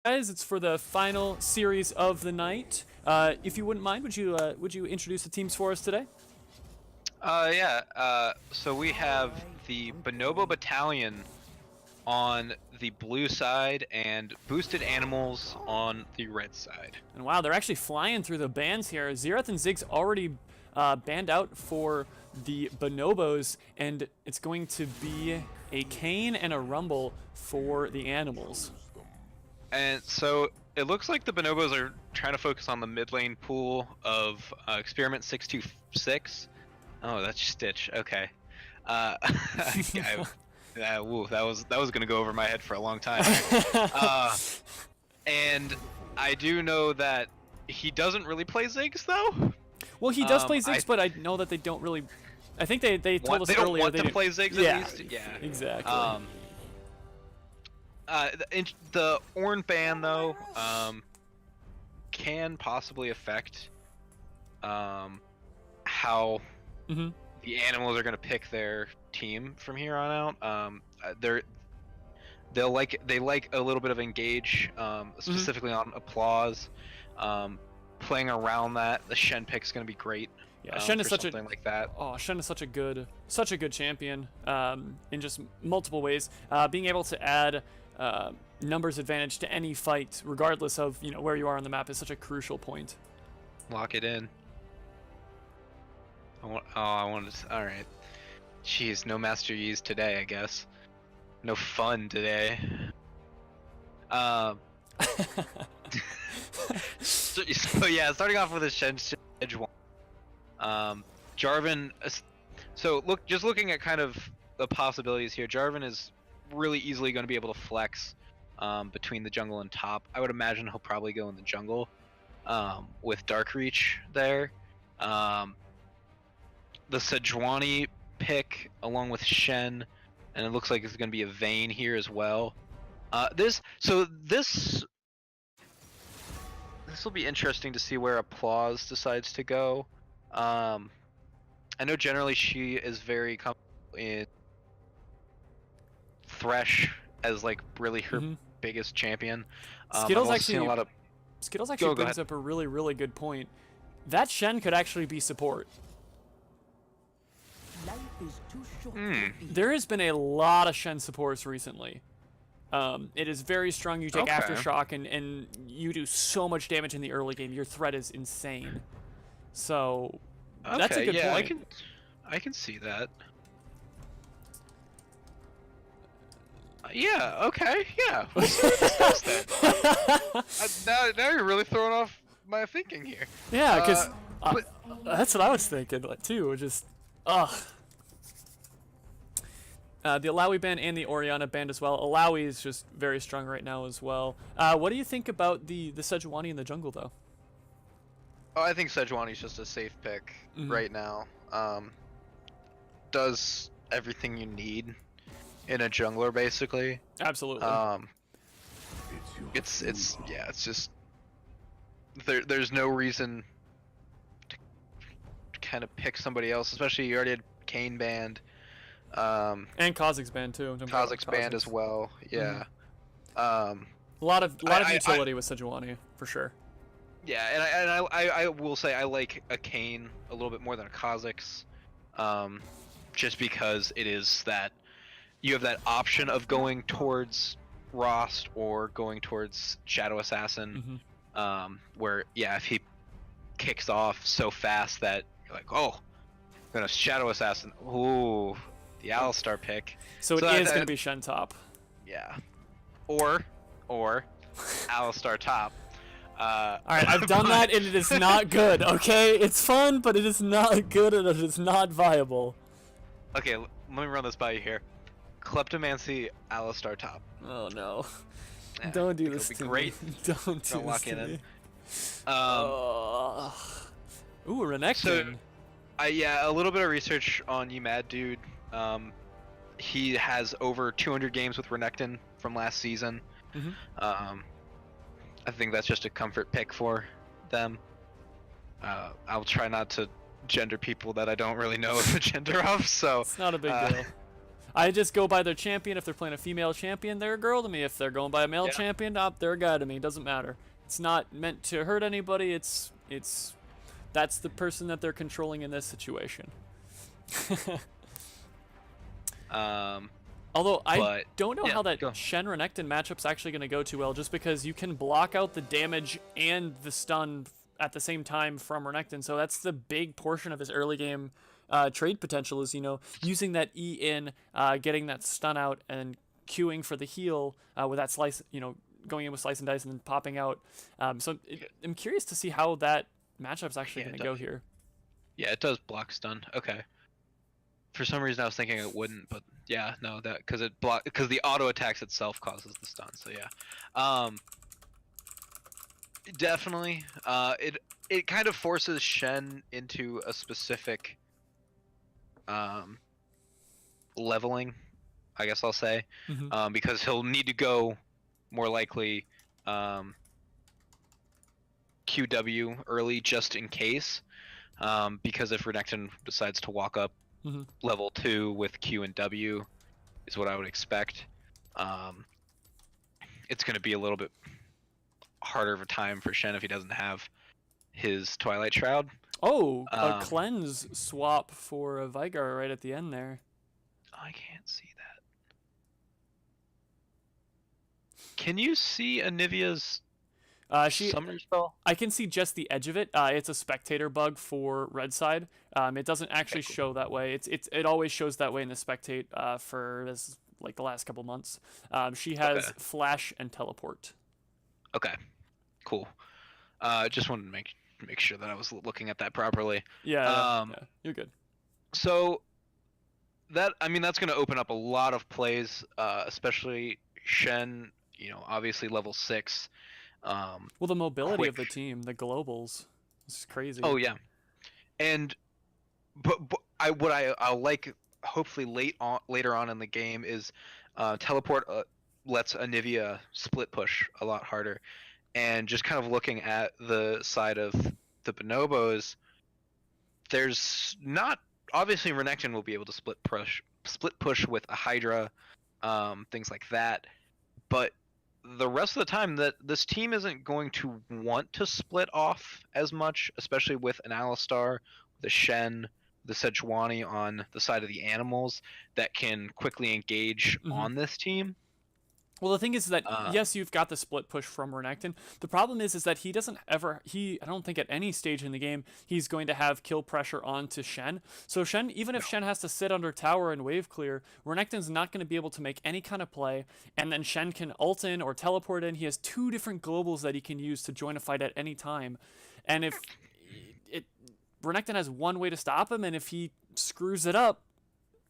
Guys, it's for the final series of the night. If you wouldn't mind, would you introduce the teams for us today? Yeah. So we have the Bonobo Battalion on the blue side and Boosted Animals on the red side. And wow, they're actually flying through the bans here. Xerath and Zig's already banned out for the Bonobos, and it's going to be a Kane and a Rumble for the Animals. And so it looks like the Bonobos are trying to focus on the mid lane pool of Experiment 626. Oh, that's Stitch. Okay. That was gonna go over my head for a long time. And I do know that he doesn't really play Ziggs though. Well, he does play Ziggs, but I know that they don't really. I think they told us they don't earlier want they to play Ziggs at least. Yeah, exactly. The Ornn ban though can possibly affect how the Animals are going to pick their team from here on out. They like a little bit of engage, specifically on applause. Playing around that, the Shen pick's going to be great. Yeah, Shen is such something like that. Oh, Shen is such a good champion in just multiple ways. Being able to add numbers advantage to any fight, regardless of where you are on the map, is such a crucial point. Lock it in. I wanted to. All right. Jeez, no Master Yi's today, I guess. No fun today. So yeah, starting off with a Shen edge one. Jarvan. So just looking at kind of the possibilities here, Jarvan is really easily going to be able to flex between the jungle and top. I would imagine he'll probably go in the jungle with Dark Reach there. The Sejuani pick along with Shen, and it looks like it's going to be a Vayne here as well. This will be interesting to see where Applause decides to go. I know generally she is very comfortable in Thresh as like really her biggest champion. Skittles actually Go brings ahead. up a really good point. That Shen could actually be support. There has been a lot of Shen supports recently. It is very strong. You take Aftershock and you do so much damage in the early game. Your threat is insane. So that's a good point. I can see that. Yeah. Okay. Yeah. We'll discuss that. Now you're really throwing off my thinking here. Yeah, because that's what I was thinking too. Just the Alawi ban and the Orianna ban as well. Alawi is just very strong right now as well. What do you think about the Sejuani in the jungle though? Oh, I think Sejuani's just a safe pick right now. Does everything you need in a jungler basically. Absolutely. It's just there's no reason to kind of pick somebody else, especially you already had Kane banned. And Kha'Zix band too. Kha'Zix band as well. Yeah. A lot of utility with Sejuani for sure. Yeah, and I will say I like a Kane a little bit more than a Kha'Zix, just because it is that you have that option of going towards Rost or going towards Shadow Assassin, where if he kicks off so fast that you're like, oh, I'm gonna Shadow Assassin. Ooh. The Alistar pick. So it is going to be Shen top. Yeah. Or Alistar top. Alright, I've done that and it is not good, okay? It's fun, but it is not good and it is not viable. Okay, let me run this by you here. Kleptomancy Alistar top. Oh no. Yeah, Don't do this to great. me. Don't do this to me. Ooh, Renekton. So, a little bit of research on you mad dude. He has over 200 games with Renekton from last season. I think that's just a comfort pick for them. I'll try not to gender people that I don't really know the gender of, so... It's not a big deal. I just go by their champion. If they're playing a female champion, they're a girl to me. If they're going by a male Yeah. champion, they're a guy to me. It doesn't matter. It's not meant to hurt anybody. It's that's the person that they're controlling in this situation. Although I don't know how that Shen Renekton matchup's actually going to go too well, just because you can block out the damage and the stun at the same time from Renekton. So that's the big portion of his early game trade potential, is, you know, using that E in, getting that stun out, and queuing for the heal with that slice, you know, going in with slice and dice and then popping out. I'm curious to see how that matchup's actually going to go here. Yeah, it does block stun. Okay. For some reason, I was thinking it wouldn't, but yeah, no, that because the auto attacks itself causes the stun. So yeah, definitely. It kind of forces Shen into a specific leveling, I guess I'll say, because he'll need to go more likely QW early just in case, because if Renekton decides to walk up level 2 with Q and W is what I would expect. It's going to be a little bit harder of a time for Shen if he doesn't have his Twilight Shroud. Oh, a cleanse swap for a Vigar right at the end there. I can't see that. Can you see Anivia's summoner spell? I can see just the edge of it. It's a spectator bug for red side. It doesn't actually show that way. It always shows that way in the spectate for this, like, the last couple months. She has flash and teleport. Okay, cool. Just wanted to make sure that I was looking at that properly. Yeah, you're good. So that's going to open up a lot of plays, especially Shen. You know, obviously level 6. Well, the mobility of the team, the globals, this is crazy. Oh yeah, and but I'll like hopefully later on in the game is teleport lets Anivia split push a lot harder, and just kind of looking at the side of the Bonobos, there's not obviously Renekton will be able to split push with a Hydra, things like that, but the rest of the time that this team isn't going to want to split off as much, especially with an Alistar, the Shen, the Sejuani on the side of the animals that can quickly engage on this team. Well, the thing is that, yes, you've got the split push from Renekton. The problem is that he doesn't ever, I don't think at any stage in the game, he's going to have kill pressure onto Shen. So Shen, even if Shen has to sit under tower and wave clear, Renekton's not going to be able to make any kind of play, and then Shen can ult in or teleport in. He has 2 different globals that he can use to join a fight at any time. And if Renekton has one way to stop him, and if he screws it up,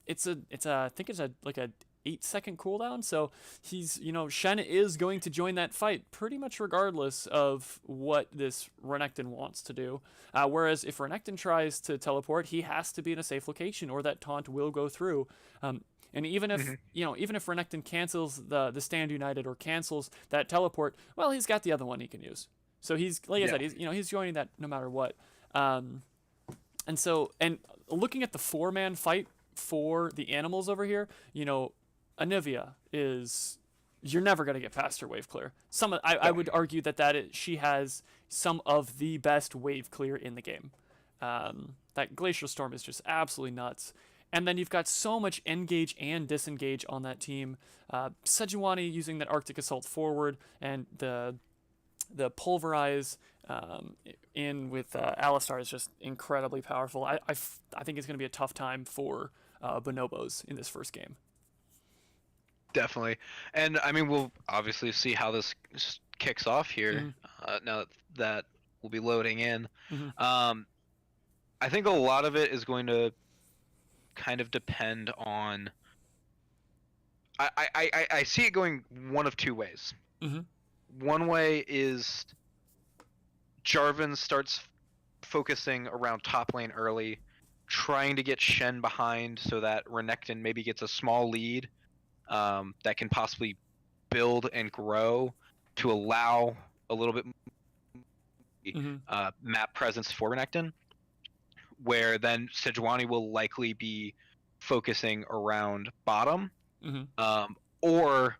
I think it's like a 8-second cooldown, so he's, you know, Shen is going to join that fight pretty much regardless of what this Renekton wants to do. Whereas if Renekton tries to teleport, he has to be in a safe location, or that taunt will go through. And even if even if Renekton cancels the Stand United or cancels that teleport, well, he's got the other one he can use. So he's, like I said, he's joining that no matter what. And looking at the 4-man fight for the animals over here, you know, Anivia is, you're never going to get past her wave clear. I would argue that she has some of the best wave clear in the game. That Glacial Storm is just absolutely nuts. And then you've got so much engage and disengage on that team. Sejuani using that Arctic Assault forward, and the Pulverize in with Alistar is just incredibly powerful. I think it's going to be a tough time for Bonobos in this first game. Definitely. And I mean, we'll obviously see how this kicks off here now that we'll be loading in. I think a lot of it is going to kind of depend on... I see it going one of 2 ways. One way is Jarvan starts focusing around top lane early, trying to get Shen behind so that Renekton maybe gets a small lead that can possibly build and grow to allow a little bit map presence for Renekton, where then Sejuani will likely be focusing around bottom, Mm-hmm. or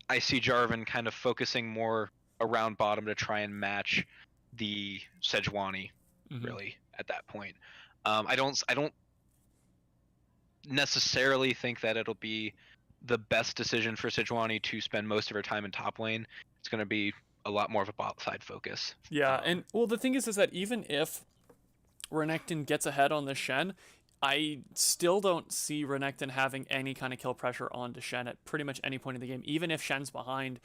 I see Jarvan kind of focusing more around bottom to try and match the Sejuani, really, at that point. I don't necessarily think that it'll be the best decision for Sejuani to spend most of her time in top lane. It's going to be a lot more of a bot side focus. Yeah, and well, the thing is that even if Renekton gets ahead on the Shen, I still don't see Renekton having any kind of kill pressure onto Shen at pretty much any point in the game, even if Shen's behind.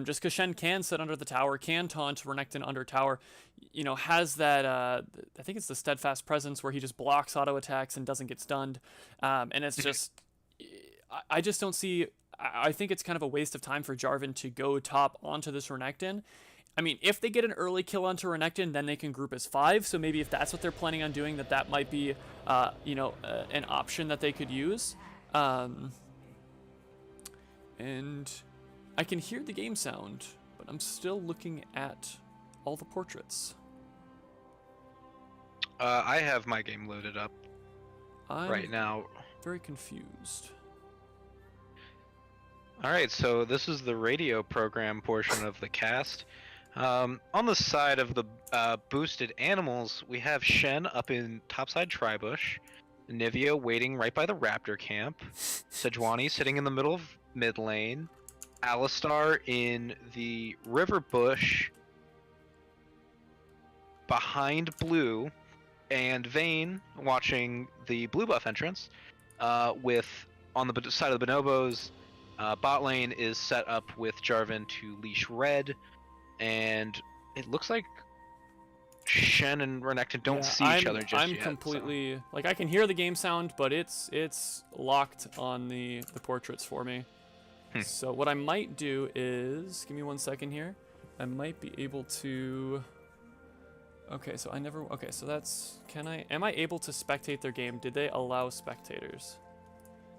Just because Shen can sit under the tower, can taunt Renekton under tower, you know, has that, I think it's the steadfast presence where he just blocks auto attacks and doesn't get stunned. And it's just, I just don't see, I think it's kind of a waste of time for Jarvan to go top onto this Renekton. I mean, if they get an early kill onto Renekton, then they can group as 5. So maybe if that's what they're planning on doing, that might be, an option that they could use. And I can hear the game sound, but I'm still looking at all the portraits. I have my game loaded up right now. Very confused. All right, so this is the radio program portion of the cast. On the side of the boosted animals, we have Shen up in topside Tribush, Nivea waiting right by the Raptor camp, Sejuani sitting in the middle of mid lane, Alistar in the river bush behind blue, and Vayne watching the blue buff entrance. With on the side of the Bonobos, bot lane is set up with Jarvan to leash red. And it looks like Shen and Renekton don't see each other just yet. I'm completely like, I can hear the game sound, but it's locked on the portraits for me. So what I might do is, give me 1 second here. I might be able to. Okay, so so that's, am I able to spectate their game? Did they allow spectators?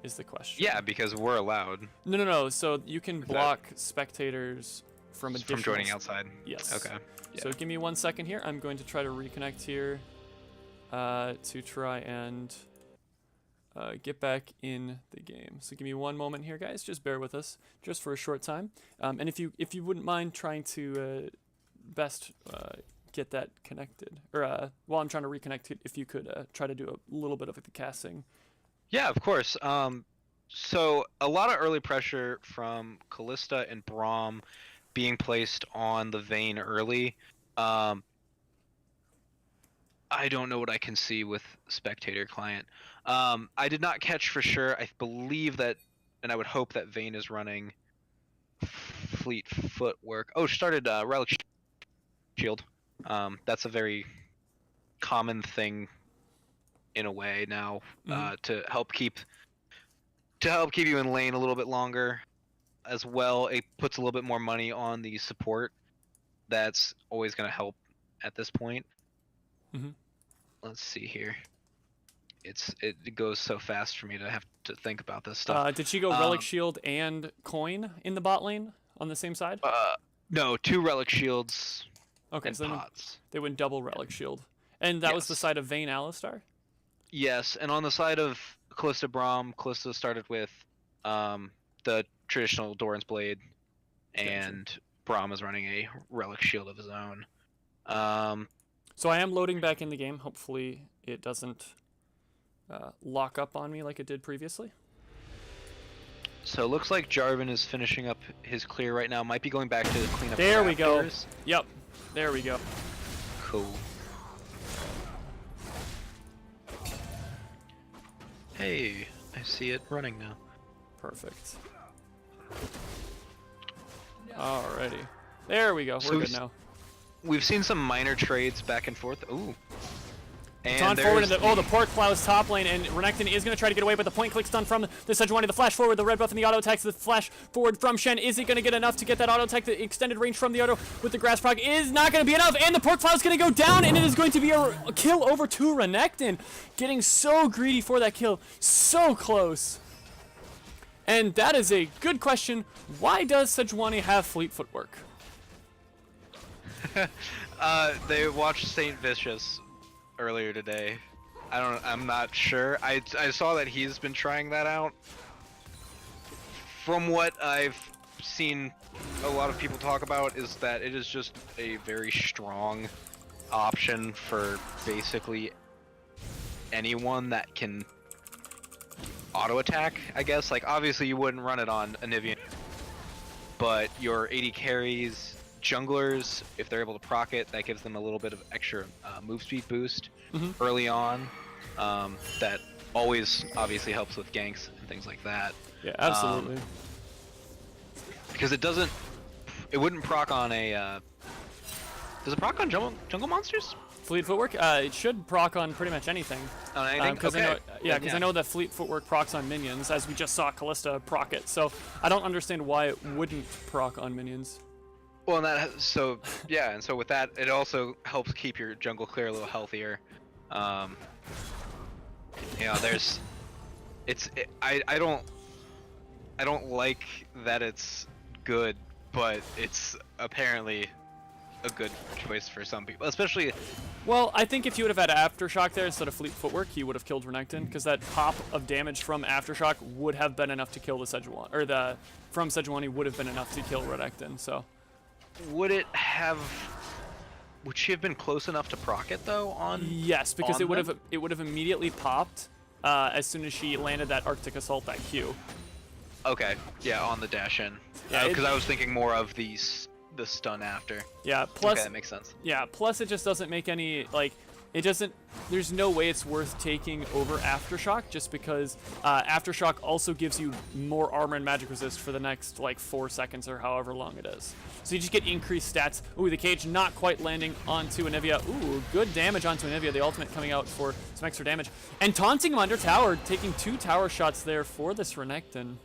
Is the question. Yeah, because we're allowed. No. So you can block spectators from joining outside. Yes. Okay. Yeah. So give me 1 second here. I'm going to try to reconnect here to try and get back in the game. So give me one moment here, guys. Just bear with us just for a short time. And if you wouldn't mind trying to best get that connected, or while I'm trying to reconnect it, if you could try to do a little bit of the casting. Yeah, of course. So a lot of early pressure from Kalista and Braum being placed on the Vayne early. I don't know what I can see with spectator client. I did not catch for sure. I believe that, and I would hope that Vayne is running fleet footwork. Oh, started relic shield. That's a very common thing in a way now, to help keep you in lane a little bit longer. As well, it puts a little bit more money on the support. That's always going to help at this point. Let's see here. It goes so fast for me to have to think about this stuff. Did she go relic shield and coin in the bot lane on the same side? No, 2 relic shields. Okay, and so pots. They went double relic shield, and that was the side of Vayne Alistar. Yes, and on the side of Kalista Braum, Kalista started with the traditional Doran's Blade, and Braum is running a relic shield of his own. So I am loading back in the game. Hopefully it doesn't lock up on me like it did previously. So it looks like Jarvan is finishing up his clear right now. Might be going back to clean up. There we go. Yep. There we go. Cool. Hey, I see it running now. Perfect. Alrighty. There we go. We're good now. We've seen some minor trades back and forth. Ooh. And forward into the Port Cloud's top lane, and Renekton is going to try to get away, but the point click stun from the Sejuani, the flash forward, the red buff and the auto attacks, the flash forward from Shen. Is it going to get enough to get that auto attack? The extended range from the auto with the grass proc is not going to be enough, and the Port Cloud's going to go down, and it is going to be a kill over to Renekton. Getting so greedy for that kill. So close. And that is a good question. Why does Sejuani have fleet footwork? They watched Saint Vicious earlier today, I'm not sure. I saw that he's been trying that out. From what I've seen a lot of people talk about is that it is just a very strong option for basically anyone that can auto attack, I guess. Like obviously you wouldn't run it on Anivia, but your AD carries, junglers, if they're able to proc it, that gives them a little bit of extra move speed boost early on. That always obviously helps with ganks and things like that. Yeah, absolutely. Because it wouldn't proc on a, does it proc on jungle monsters? Fleet footwork? It should proc on pretty much anything. On anything? Because I know that fleet footwork procs on minions, as we just saw Callista proc it. So I don't understand why it wouldn't proc on minions. Well, and so with that, it also helps keep your jungle clear a little healthier. You know, I don't like that it's good, but it's apparently a good choice for some people, especially. Well, I think if you would have had Aftershock there instead of Fleet Footwork, he would have killed Renekton, because that pop of damage from Aftershock would have been enough to kill the Sejuani, or from Sejuani would have been enough to kill Renekton. So, would she have been close enough to proc it though? Yes, because it would have immediately popped as soon as she landed that Arctic Assault, that Q. Okay, yeah, on the dash in. Yeah, because I was thinking more of the stun after. Yeah, plus okay, that makes sense. Yeah, plus it just doesn't make any, like, it doesn't, there's no way it's worth taking over Aftershock, just because Aftershock also gives you more armor and magic resist for the next, like, 4 seconds or however long it is. So you just get increased stats. Ooh, the cage not quite landing onto Anivia. Ooh, good damage onto Anivia, the ultimate coming out for some extra damage. And taunting him under tower, taking 2 tower shots there for this Renekton.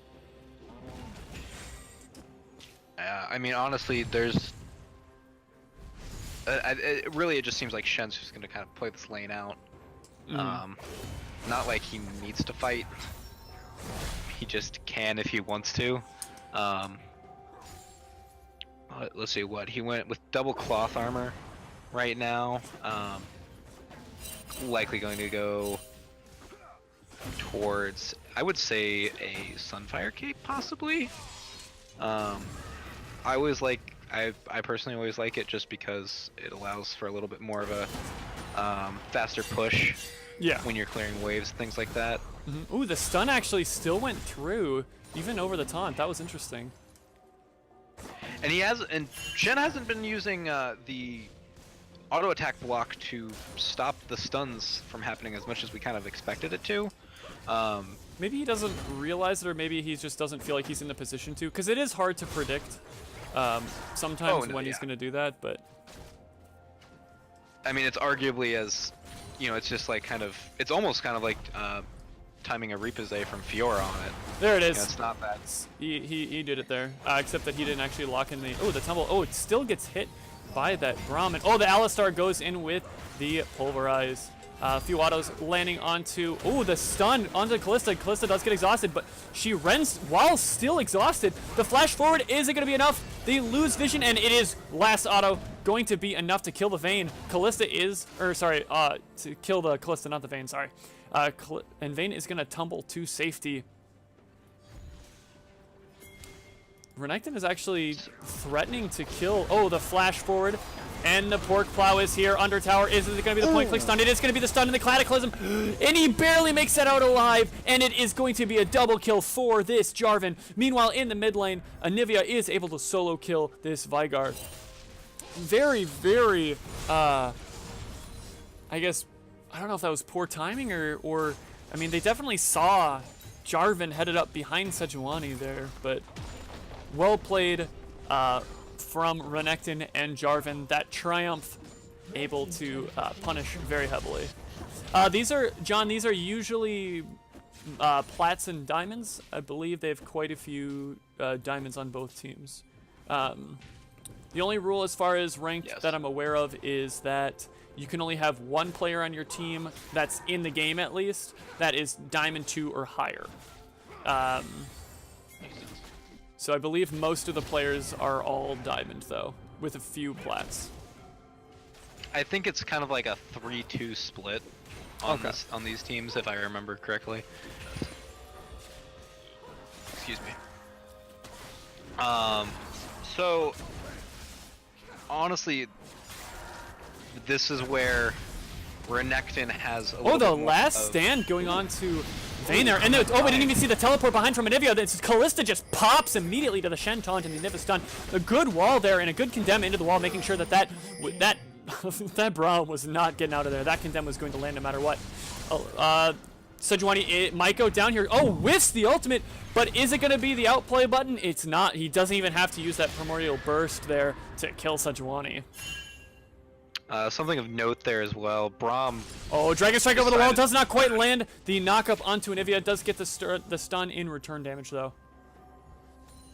I mean, honestly, there's. It just seems like Shen's just gonna kind of play this lane out. Not like he needs to fight. He just can if he wants to. Let's see what he went with, double cloth armor right now. Likely going to go towards, I would say, a Sunfire Cape possibly. I personally always like it just because it allows for a little bit more of a faster push. Yeah. When you're clearing waves, things like that. Ooh, the stun actually still went through, even over the taunt. That was interesting. And Shen hasn't been using the auto attack block to stop the stuns from happening as much as we kind of expected it to. Maybe he doesn't realize it, or maybe he just doesn't feel like he's in the position to, because it is hard to predict sometimes when he's going to do that, but... I mean, it's arguably as, you know, it's just like kind of, it's almost kind of like timing a repose from Fiora on it. There it is. You know, it's not bad. He did it there, except that he didn't actually lock in the... Oh, the tumble. Oh, it still gets hit by that Brahmin. Oh, the Alistar goes in with the Pulverize. A few autos landing onto... Oh, the stun onto Callista. Callista does get exhausted, but she rends while still exhausted. The flash forward, is it going to be enough? They lose vision, and it is last auto going to be enough to kill the Vayne. Callista is... Or, sorry, to kill the Callista, not the Vayne, sorry. And Vayne is going to tumble to safety. Renekton is actually threatening to kill... Oh, the flash forward. And the Pork Plow is here. Under tower. Is it going to be the point click stun? It is going to be the stun in the Cataclysm. And he barely makes that out alive. And it is going to be a double kill for this Jarvan. Meanwhile, in the mid lane, Anivia is able to solo kill this Veigar. Very, very, I guess, I don't know if that was poor timing or I mean, they definitely saw Jarvan headed up behind Sejuani there. But well played from Renekton and Jarvan. That triumph able to punish very heavily. These are usually plats and diamonds. I believe they have quite a few diamonds on both teams. The only rule as far as ranked that I'm aware of is that you can only have one player on your team that's in the game at least that is Diamond 2 or higher. So I believe most of the players are all Diamond, though, with a few plats. I think it's kind of like a 3-2 split. on on these teams, if I remember correctly. Excuse me. So honestly, this is where Renekton has a little the bit more last stand going on to Vayne there, and we didn't even see the teleport behind from Anivia. This Callista just pops immediately to the Shen taunt, and the Anivia stun. A good wall there, and a good condemn into the wall, making sure that that Braum was not getting out of there. That condemn was going to land no matter what. Sejuani, it might go down here. Oh, whiffs the ultimate, but is it going to be the outplay button? It's not. He doesn't even have to use that Primordial Burst there to kill Sejuani. Something of note there as well. Braum. Oh, Dragon Strike over the wall does not quite land. The knockup onto Anivia does get the stun in return damage, though.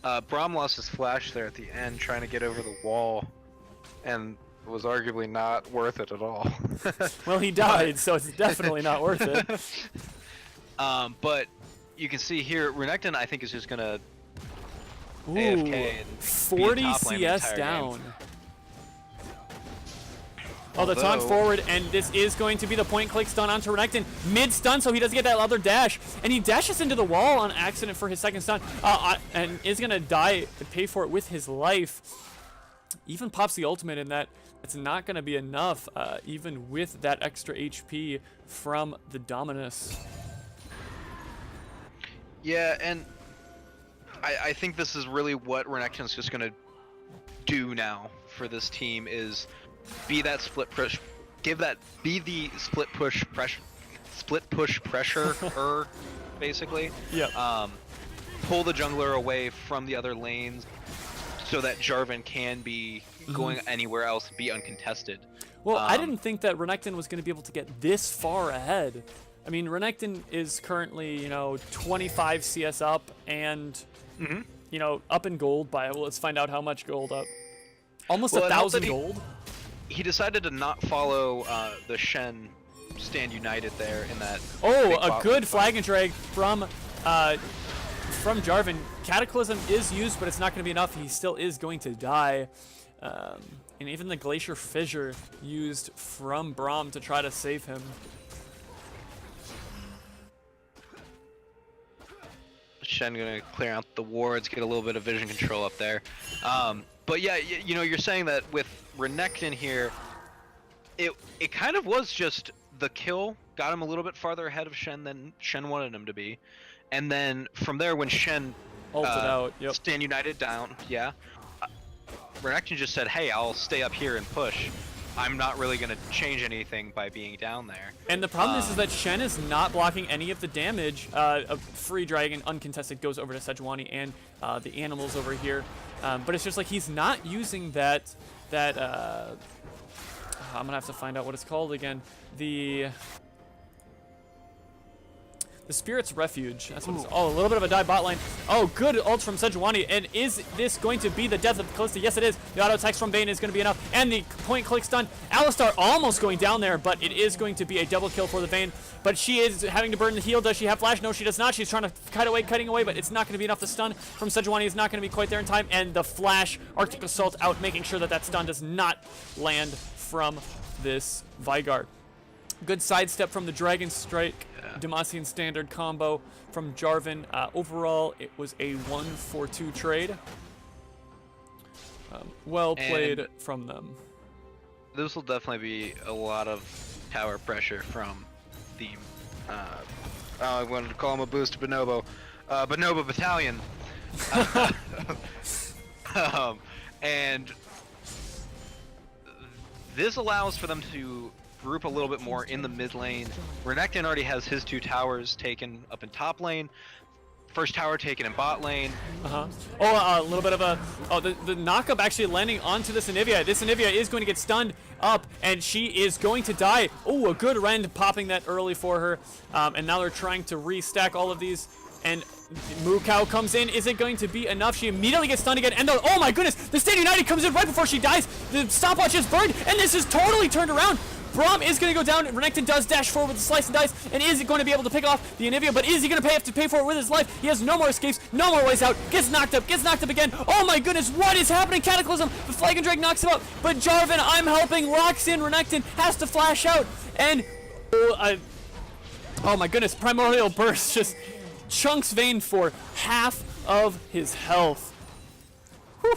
Braum lost his flash there at the end, trying to get over the wall, and was arguably not worth it at all. Well, he died, so it's definitely not worth it. But you can see here, Renekton, I think, is just gonna AFK and 40 CS down. Game. Oh, the taunt forward, and this is going to be the point-click stun onto Renekton. Mid-stun, so he doesn't get that other dash. And he dashes into the wall on accident for his second stun, and is going to die and pay for it with his life. Even pops the ultimate in that. It's not going to be enough, even with that extra HP from the Dominus. Yeah, and I think this is really what Renekton's just going to do now for this team is be that split push, be the split push pressure, basically. Yeah. Pull the jungler away from the other lanes so that Jarvan can be going anywhere else and be uncontested. Well, I didn't think that Renekton was going to be able to get this far ahead. I mean, Renekton is currently, 25 CS up and, up in gold by, well, let's find out how much gold up. Almost 1,000 gold. He decided to not follow the Shen stand united there in that. Oh, a good flag and drag from Jarvan. Cataclysm is used, but it's not going to be enough. He still is going to die. And even the Glacier Fissure used from Braum to try to save him. Shen gonna clear out the wards, get a little bit of vision control up there. But yeah, you're saying that with Renekton here, it kind of was just the kill got him a little bit farther ahead of Shen than Shen wanted him to be, and then from there when Shen ulted out, stand united down, Renekton just said, "Hey, I'll stay up here and push. I'm not really gonna change anything by being down there." And the problem is that Shen is not blocking any of the damage. A free dragon uncontested goes over to Sejuani and the animals over here. But it's just like he's not using that I'm gonna have to find out what it's called again. The Spirit's Refuge. That's what it's. Oh, a little bit of a dive bot lane. Oh, good ult from Sejuani. And is this going to be the death of Callista? Yes, it is. The auto text from Vayne is going to be enough. And the point click stun. Alistar almost going down there, but it is going to be a double kill for the Vayne. But she is having to burn the heal. Does she have flash? No, she does not. She's trying to cutting away, but it's not going to be enough. The stun from Sejuani is not going to be quite there in time. And the flash, Arctic Assault out, making sure that that stun does not land from this Veigar. Good sidestep from the Dragon Strike. Demacian standard combo from Jarvan. Overall, it was a 1-4-2 trade. Well played from them. This will definitely be a lot of tower pressure from the, I wanted to call him a boost to Bonobo. Bonobo Battalion. And this allows for them to group a little bit more in the mid lane. Renekton already has his 2 towers taken up in top lane. First tower taken in bot lane. Oh, a little bit of a... Oh, the knockup actually landing onto this Anivia. This Anivia is going to get stunned up, and she is going to die. Oh, a good rend popping that early for her. And now they're trying to restack all of these. And Mukau comes in. Is it going to be enough? She immediately gets stunned again. And oh my goodness, the Stand United comes in right before she dies. The stopwatch is burned, and this is totally turned around. Braum is going to go down. Renekton does dash forward with the slice and dice, and is going to be able to pick off the Anivia, but is he going to have to pay for it with his life? He has no more escapes, no more ways out, gets knocked up again. Oh my goodness, what is happening? Cataclysm, the Flag and Drake knocks him out, but Jarvan, I'm helping, locks in Renekton, has to flash out, and Oh my goodness, Primordial Burst just chunks Vayne for half of his health. Whew.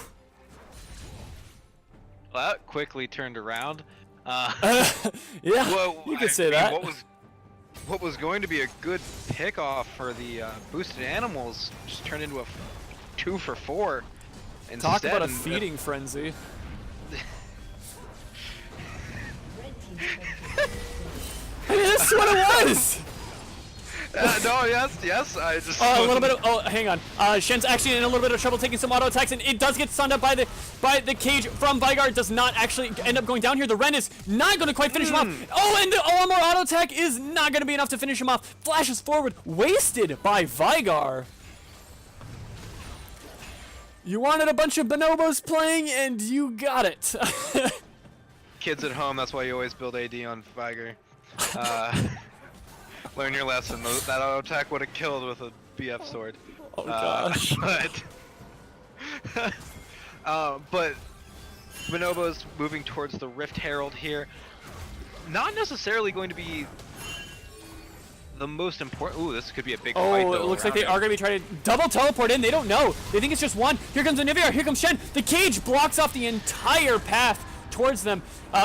Well, that quickly turned around. Yeah, well, you could say that. What was going to be a good pickoff for the boosted animals just turned into a 2 for 4. Talk about a feeding frenzy. I mean, this is what it was! No, yes, I just... a little bit of... Oh, hang on. Shen's actually in a little bit of trouble taking some auto attacks, and it does get stunned up by the cage from Vygar. Does not actually end up going down here. The Ren is not going to quite finish him off. Oh, and the one more auto attack is not going to be enough to finish him off. Flashes forward, wasted by Vygar. You wanted a bunch of bonobos playing, and you got it. Kids at home, that's why you always build AD on Vygar. Learn your lesson. That auto attack would have killed with a BF sword. Oh gosh. But Bonobo's moving towards the Rift Herald here. Not necessarily going to be the most important. Ooh, this could be a big fight. Oh, it looks like they are going to be trying to double teleport in. They don't know. They think it's just one. Here comes Anivia. Here comes Shen. The cage blocks off the entire path towards them.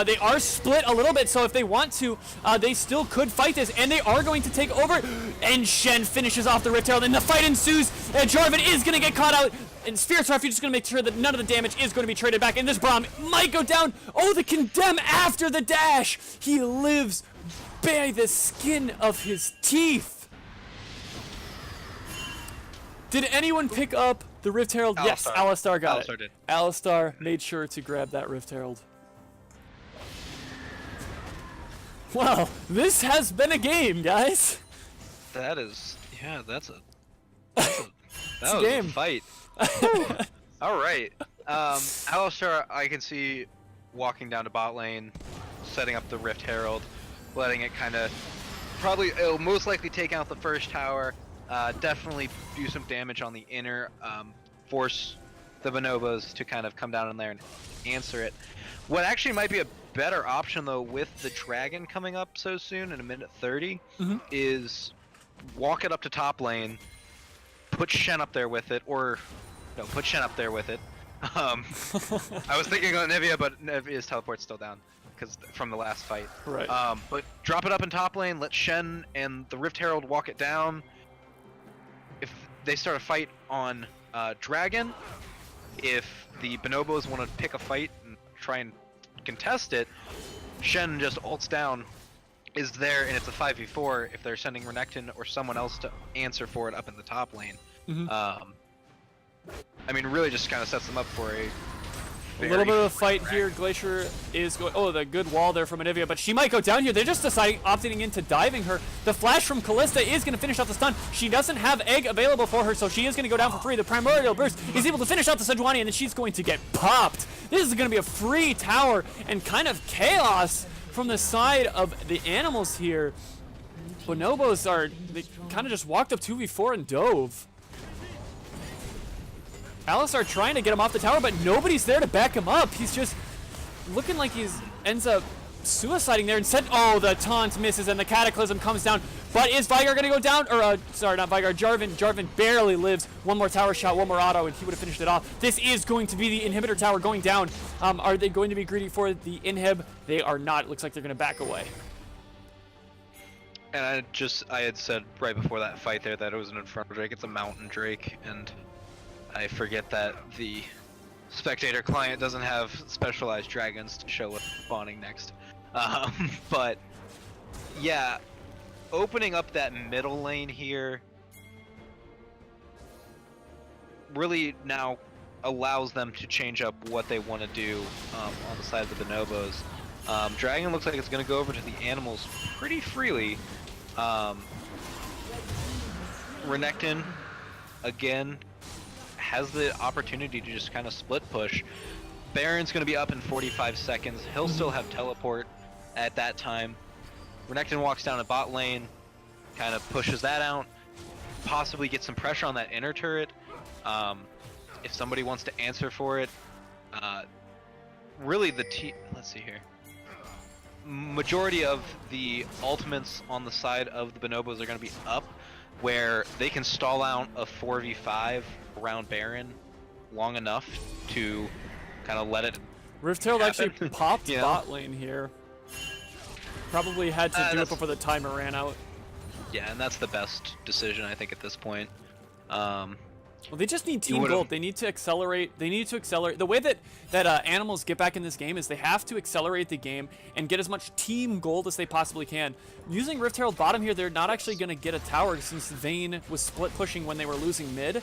They are split a little bit, so if they want to, they still could fight this, and they are going to take over. And Shen finishes off the Rift Herald, and the fight ensues. Jarvan is going to get caught out, and Spirits Refuge is going to make sure that none of the damage is going to be traded back, and this Braum might go down. Oh, the Condemn after the dash. He lives by the skin of his teeth. Did anyone pick up the Rift Herald? Alistar. Yes, Alistar got Alistar it. did. Alistar made sure to grab that Rift Herald. Well, this has been a game, guys. That is, yeah, that It's was a game. a fight. All right, Alistar, I can see walking down to bot lane, setting up the Rift Herald, letting it kind of, it'll most likely take out the first tower, definitely do some damage on the inner, force the bonobos to kind of come down in there and answer it. What actually might be a better option though, with the dragon coming up so soon in a minute 30, is walk it up to top lane, put Shen up there with it, or no, put Shen up there with it. I was thinking on Nivea, but Nivea's teleport's still down because from the last fight. Right. But drop it up in top lane, let Shen and the Rift Herald walk it down. If they start a fight on dragon, if the bonobos want to pick a fight and try and contest it, Shen just ults down, is there, and it's a 5v4 if they're sending Renekton or someone else to answer for it up in the top lane. I mean, really just kind of sets them up for a little bit of a fight here. Glacier is going. Oh, the good wall there from Anivia, but she might go down here. They're just opting into diving her. The flash from Callista is going to finish off the stun. She doesn't have egg available for her, so she is going to go down for free. The Primordial Burst is able to finish out the Sejuani, and then she's going to get popped. This is going to be a free tower and kind of chaos from the side of the animals here. Bonobos they kind of just walked up 2v4 and dove. Alistar trying to get him off the tower, but nobody's there to back him up. He's just looking like ends up suiciding there. Instead, oh, the taunt misses and the Cataclysm comes down. But is Vygar going to go down? Or, sorry, not Vygar, Jarvan. Jarvan barely lives. One more tower shot, one more auto, and he would have finished it off. This is going to be the inhibitor tower going down. Are they going to be greedy for the inhib? They are not. It looks like they're going to back away. And I had said right before that fight there that it was an Infernal Drake. It's a Mountain Drake, and I forget that the spectator client doesn't have specialized dragons to show what's spawning next. But yeah, opening up that middle lane here really now allows them to change up what they want to do on the side of the bonobos. Dragon looks like it's going to go over to the animals pretty freely. Renekton, again, has the opportunity to just kind of split push. Baron's going to be up in 45 seconds. He'll still have teleport at that time. Renekton walks down a bot lane, kind of pushes that out, possibly get some pressure on that inner turret. If somebody wants to answer for it, really let's see here. majority of the ultimates on the side of the Bonobos are going to be up, where they can stall out a 4v5 around Baron long enough to kind of let it Rift Herald actually happen. popped You know? bot lane here. Probably had to do it before the timer ran out. Yeah, and that's the best decision, I think, at this point. Well, they just need team gold. They need to accelerate. They need to accelerate. The way that animals get back in this game is they have to accelerate the game and get as much team gold as they possibly can. Using Rift Herald bottom here, they're not actually going to get a tower since Vayne was split pushing when they were losing mid,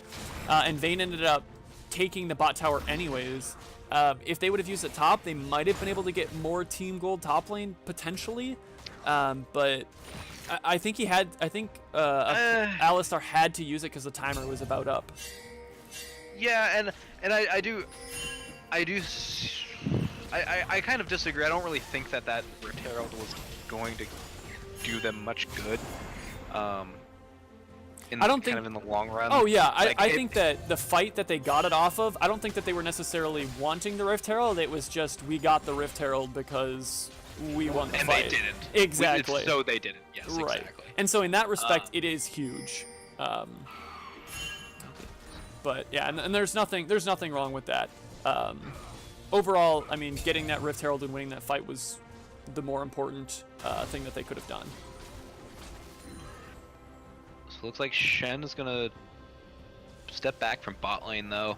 and Vayne ended up taking the bot tower anyways. If they would have used it top, they might have been able to get more team gold top lane potentially, but I think Alistar had to use it because the timer was about up. Yeah, and I kind of disagree. I don't really think that Rift Herald was going to do them much good. I don't think in the long run. Oh yeah, I think that the fight that they got it off of, I don't think that they were necessarily wanting the Rift Herald. It was just we got the Rift Herald because we won the fight. And they didn't. Exactly. So they didn't. Yes, right. Exactly. And so in that respect, it is huge. But yeah, and there's nothing wrong with that. Overall, I mean, getting that Rift Herald and winning that fight was the more important thing that they could have done. So it looks like Shen is gonna step back from bot lane though.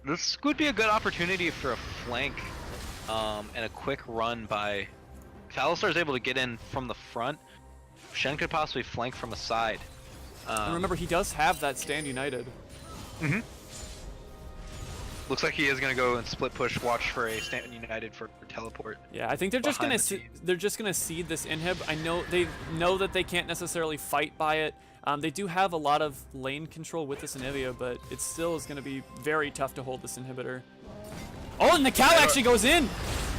This would be a good opportunity for a flank and a quick run by. If Alistar is able to get in from the front, Shen could possibly flank from the side. And remember, he does have that stand united. Mm-hmm. Looks like he is gonna go and split push, watch for a stand united for teleport. Yeah, I think they're just gonna seed this inhib. I know they know that they can't necessarily fight by it. They do have a lot of lane control with this Anivia, but it still is gonna be very tough to hold this inhibitor. Oh, and the cow actually goes in.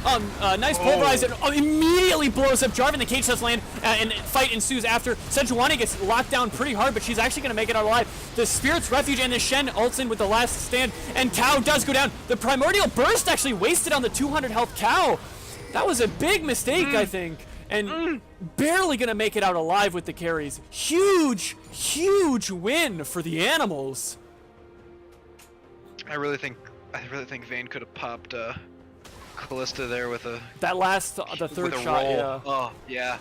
Nice pulverize and immediately blows up Jarvan. The cage does land, and fight ensues after. Sejuani gets locked down pretty hard, but she's actually going to make it out alive. The Spirit's Refuge and the Shen ults in with the last stand, and Cow does go down. The Primordial Burst actually wasted on the 200 health Cow. That was a big mistake, I think, and barely going to make it out alive with the carries. Huge, huge win for the animals. I really think Vayne could have popped Callista there with a the third shot. Roll. Yeah. Oh yeah.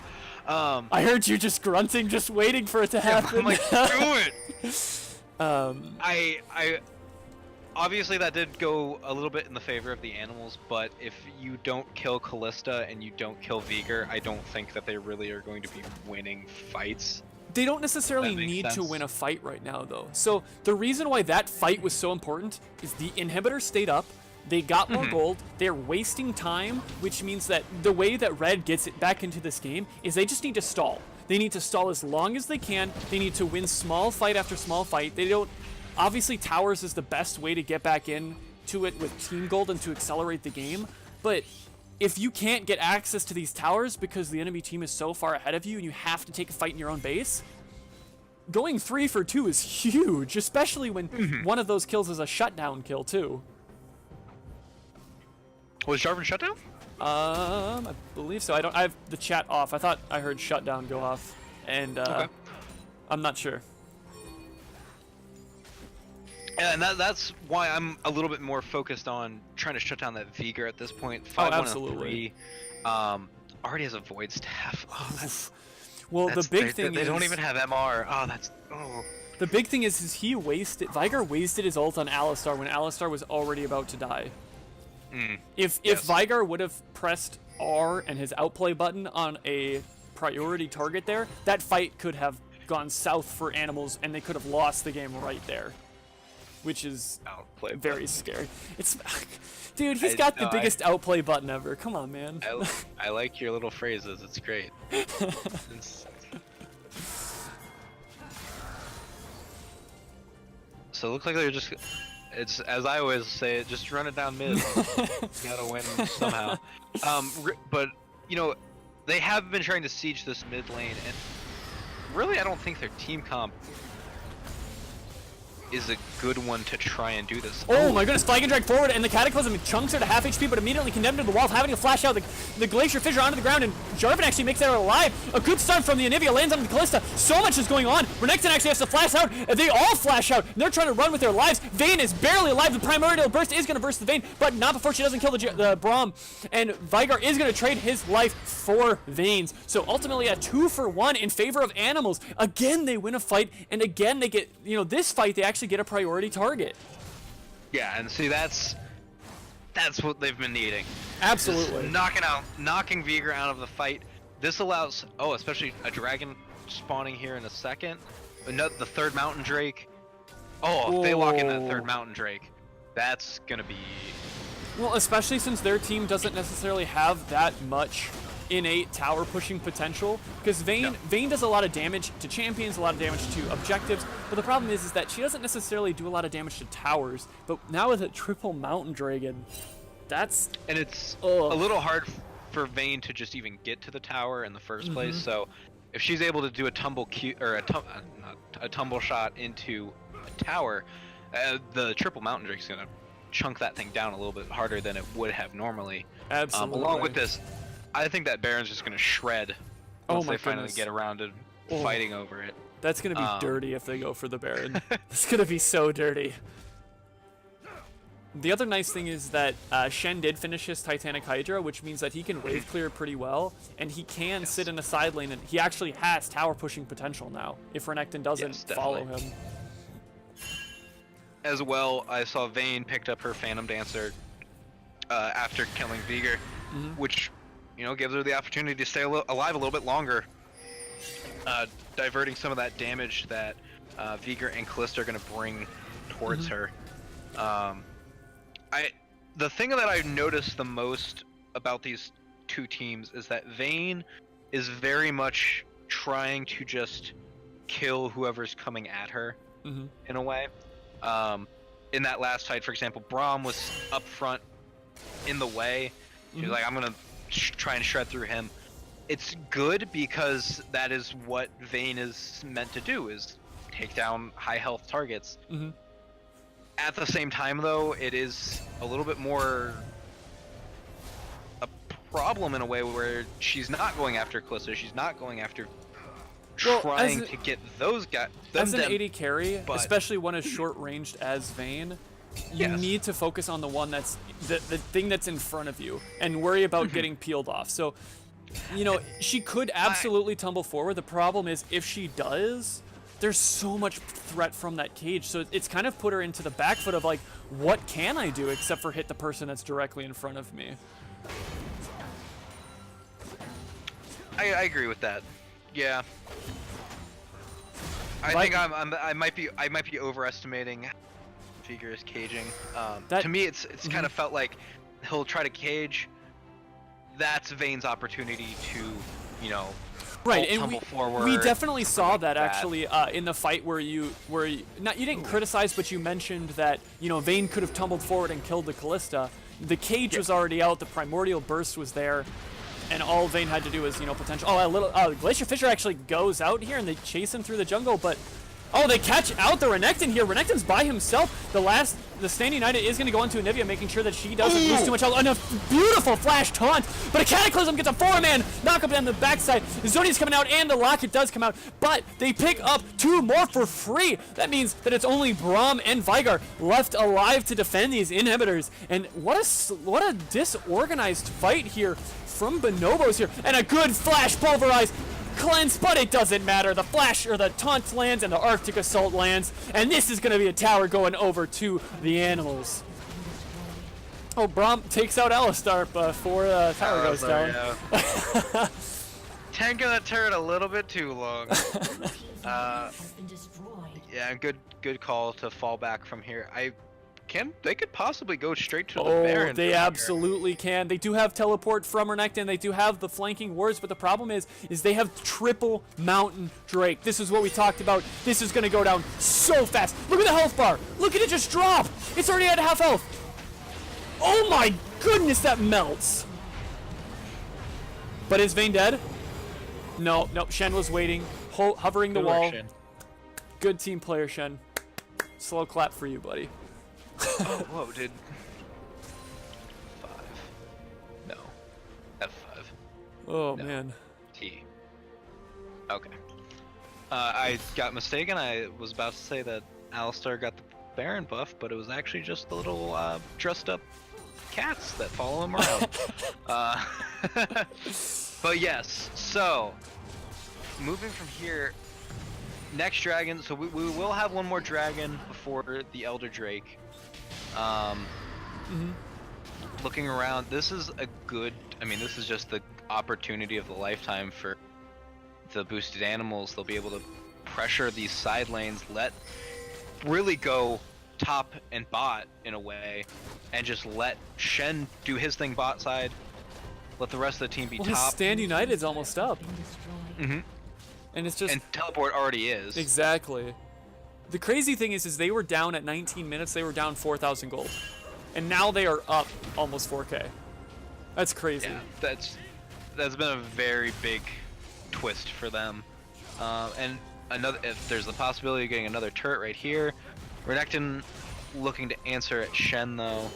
I heard you just grunting, just waiting for it to happen. I'm like, do it. I obviously that did go a little bit in the favor of the animals, but if you don't kill Callista and you don't kill Veigar, I don't think that they really are going to be winning fights. They don't necessarily need to win a fight right now, though. So the reason why that fight was so important is the inhibitor stayed up. They got more gold. They're wasting time, which means that the way that Red gets it back into this game is they just need to stall. They need to stall as long as they can. They need to win small fight after small fight. They don't. Obviously, towers is the best way to get back in to it with team gold and to accelerate the game. But if you can't get access to these towers because the enemy team is so far ahead of you and you have to take a fight in your own base, going 3 for 2 is huge, especially when one of those kills is a shutdown kill too. Was Jarvan shut down? I believe so. I have the chat off. I thought I heard shutdown go off, and okay. I'm not sure. And that's why I'm a little bit more focused on trying to shut down that Veigar at this point. 5-1-3. Already has a void staff. Oh, well, the big thing they is don't even have MR. The big thing is Veigar wasted his ult on Alistar when Alistar was already about to die. If Veigar would have pressed R and his outplay button on a priority target there, that fight could have gone south for animals and they could have lost the game right there, which is very scary. Dude, he's got the biggest outplay button ever. Come on, man. I like your little phrases. It's great. So it looks like they're just. It's, as I always say, just run it down mid. You gotta win somehow. But, you know, they have been trying to siege this mid lane, and really I don't think their team comp is a good one to try and do this. Oh my goodness, Flag and drag forward, and the Cataclysm chunks her to half HP, but immediately condemned to the wall, having to flash out the Glacier Fissure onto the ground, and Jarvan actually makes that alive. A good stun from the Anivia lands on the Callista. So much is going on. Renekton actually has to flash out, and they all flash out, and they're trying to run with their lives. Vayne is barely alive. The Primordial Burst is going to burst the Vayne, but not before she doesn't kill the Braum, and Veigar is going to trade his life for Vayne's. So ultimately a 2-for-1 in favor of animals. Again, they win a fight, and again, they get, this fight, they actually get a priority target. Yeah, and see, that's what they've been needing. Absolutely. Knocking Veigar out of the fight. This allows, especially a dragon spawning here in a second. The third Mountain Drake. If they lock in that third Mountain Drake, that's gonna be... Well, especially since their team doesn't necessarily have that much innate tower pushing potential, because Vayne does a lot of damage to champions, a lot of damage to objectives, but the problem is that she doesn't necessarily do a lot of damage to towers. But now with a triple Mountain Dragon, it's a little hard for Vayne to just even get to the tower in the first place. So if she's able to do a tumble tumble shot into a tower, the triple Mountain Drake's gonna chunk that thing down a little bit harder than it would have normally. Absolutely. Along with this, I think that Baron's just gonna shred once they finally get around to fighting over it. That's gonna be dirty if they go for the Baron. It's gonna be so dirty. The other nice thing is that Shen did finish his Titanic Hydra, which means that he can wave clear pretty well, and he can sit in a side lane, and he actually has tower pushing potential now if Renekton doesn't follow him. As well, I saw Vayne picked up her Phantom Dancer after killing Veigar, which gives her the opportunity to stay alive a little bit longer, diverting some of that damage that Veigar and Callista are going to bring towards her. The thing that I've noticed the most about these two teams is that Vayne is very much trying to just kill whoever's coming at her in a way. In that last fight, for example, Braum was up front in the way. She was like, I'm gonna try and shred through him. It's good because that is what Vayne is meant to do, is take down high health targets. At the same time, though, it is a little bit more a problem in a way where she's not going after Callista, she's not going after trying to get those guys. As an AD carry, especially one as short-ranged as Vayne, you need to focus on the one that's the thing that's in front of you and worry about getting peeled off. So, she could absolutely tumble forward. The problem is if she does, there's so much threat from that cage. So it's kind of put her into the back foot of like, what can I do except for hit the person that's directly in front of me? I agree with that. Yeah. I think I might be overestimating Veigar's caging. To me, it's kind of felt like he'll try to cage. That's Vayne's opportunity to, right, and tumble forward. We definitely saw that actually in the fight where you didn't criticize, but you mentioned that Vayne could have tumbled forward and killed the Callista. The cage was already out. The Primordial Burst was there. And all Vayne had to do was, potential. Glacier Fissure actually goes out here, and they chase him through the jungle. But they catch out the Renekton here. Renekton's by himself. The Standing Knight is going to go into Anivia, making sure that she doesn't lose too much health. And a beautiful flash taunt, but a Cataclysm gets a 4-man knock up down the backside. Zonia's coming out, and the Locket does come out, but they pick up 2 more for free. That means that it's only Braum and Veigar left alive to defend these inhibitors. And what a disorganized fight here from Bonobos here, and a good flash pulverize cleanse, but it doesn't matter. The flash or the taunt lands and the Arctic Assault lands, and this is going to be a tower going over to the animals. Braum takes out Alistar before the tower goes down. Yeah. Tanking that turret a little bit too long. Yeah, good call to fall back from here. They could possibly go straight to the Baron. They absolutely can. They do have teleport from Renekton. They do have the flanking wards, but the problem is they have triple Mountain Drake. This is what we talked about. This is going to go down so fast. Look at the health bar. Look at it just drop. It's already at half health. Oh my goodness, that melts. But is Vayne dead? No, Shen was waiting, hovering the wall. Good team player, Shen. Slow clap for you, buddy. Oh, whoa, did 5? No, F5. Oh, No. man. T. Okay. I got mistaken. I was about to say that Alistar got the Baron buff, but it was actually just the little dressed up cats that follow him around. But yes, so moving from here, next dragon. So we will have one more dragon before the Elder Drake. Looking around, this is a good. I mean, this is just the opportunity of the lifetime for the boosted animals. They'll be able to pressure these side lanes, really go top and bot in a way, and just let Shen do his thing bot side. Let the rest of the team be His top. Stand United's almost up. And it's just teleport already is. exactly. The crazy thing is they were down at 19 minutes. They were down 4,000 gold, and now they are up almost 4K. That's crazy. Yeah, that's been a very big twist for them. And if there's the possibility of getting another turret right here. Renekton looking to answer at Shen though.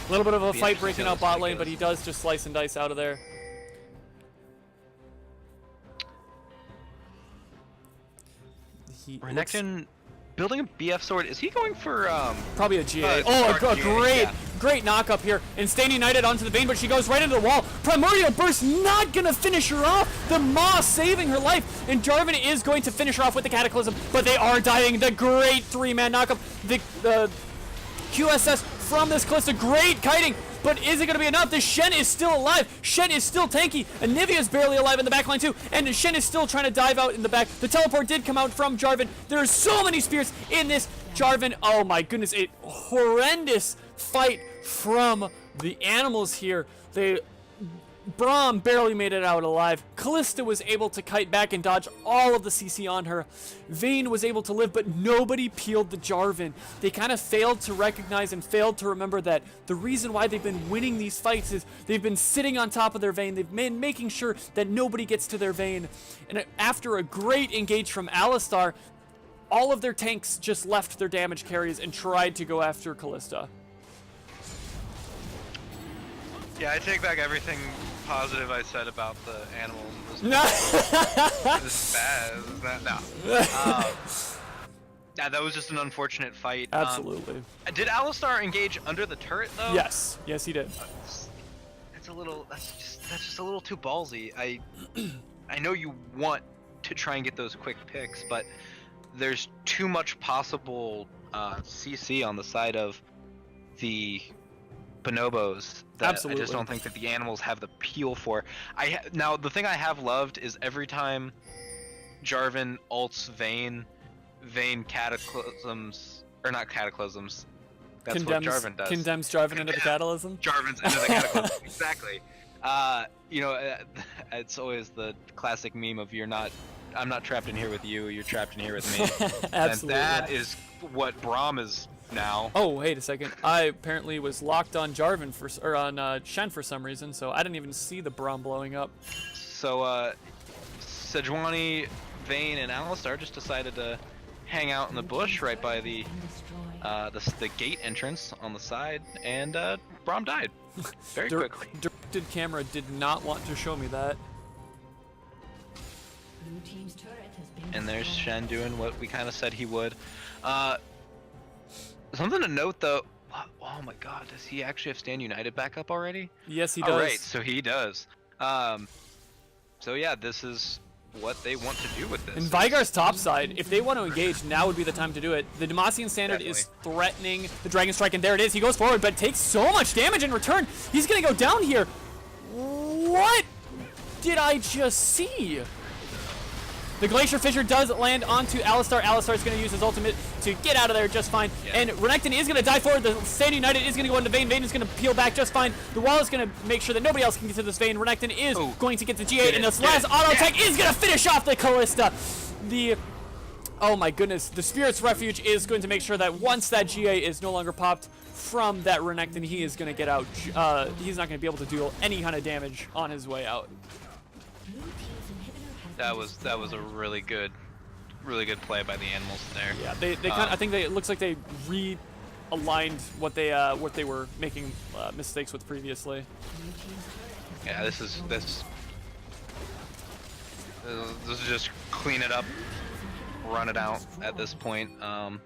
A little bit of a fight breaking out bot lane, but he does just slice and dice out of there. Renekton building a BF sword. Is he going for probably a GA? Great knock up here, and Stand United onto the Vayne, but she goes right into the wall. Primordial Burst not gonna finish her off. The Maw saving her life, and Jarvan is going to finish her off with the Cataclysm, but they are dying. The great 3-man knock up. The QSS from this Kalista, great kiting, but is it going to be enough? The Shen is still alive. Shen is still tanky. Anivia is barely alive in the backline too, and Shen is still trying to dive out in the back. The teleport did come out from Jarvan. There are so many spears in this Jarvan. Oh my goodness, a horrendous fight from the animals here. Braum barely made it out alive. Kalista was able to kite back and dodge all of the CC on her. Vayne was able to live, but nobody peeled the Jarvan. They kind of failed to recognize and failed to remember that the reason why they've been winning these fights is they've been sitting on top of their Vayne. They've been making sure that nobody gets to their Vayne. And after a great engage from Alistar, all of their tanks just left their damage carries and tried to go after Kalista. Yeah, I take back everything positive I said about the animals. No. This is bad. This is not, no. Yeah, that was just an unfortunate fight. Absolutely. Did Alistar engage under the turret though? Yes. Yes, he did. That's just a little too ballsy. I know you want to try and get those quick picks, but there's too much possible CC on the side of the bonobos that Absolutely. I just don't think that the animals have the peel for. Now the thing I have loved is every time Jarvan ults Vayne cataclysms, or not cataclysms. That's what Jarvan does. Condemns Jarvan into the Catalysm. Jarvan's into the cataclysm. Exactly. You know, it's always the classic meme of I'm not trapped in here with you, you're trapped in here with me. Absolutely. And that is what Braum is now. Oh, wait a second. I apparently was locked on Jarvan on Shen for some reason, so I didn't even see the Braum blowing up. So, Sejuani, Vayne, and Alistar just decided to hang out in the bush right by the gate entrance on the side, and Braum died very quickly. Directed camera did not want to show me that. And there's Shen doing what we kind of said he would. Something to note though. Oh my God, does he actually have Stand United back up already? Yes, he does. All right, so he does. So yeah, this is what they want to do with this. And Vygar's topside, if they want to engage, now would be the time to do it. The Demacian Standard Definitely. is threatening the Dragon Strike, and there it is. He goes forward, but takes so much damage in return. He's going to go down here. What did I just see? The Glacier Fissure does land onto Alistar. Alistar's going to use his ultimate to get out of there just fine. Yeah. And Renekton is going to dive forward. The Stand United is going to go into Vayne. Vayne is going to peel back just fine. The wall is going to make sure that nobody else can get to this Vayne. Renekton is going to get the G8, and this last auto attack is going to finish off the Kalista. Oh my goodness. The Spirit's Refuge is going to make sure that once that GA is no longer popped from that Renekton, he is going to get out. He's not going to be able to deal any kind of damage on his way out. That was a really good really good play by the animals there. Yeah, they kind of, I think it looks like they realigned what they were making mistakes with previously. Yeah, this is just clean it up, run it out at this point. I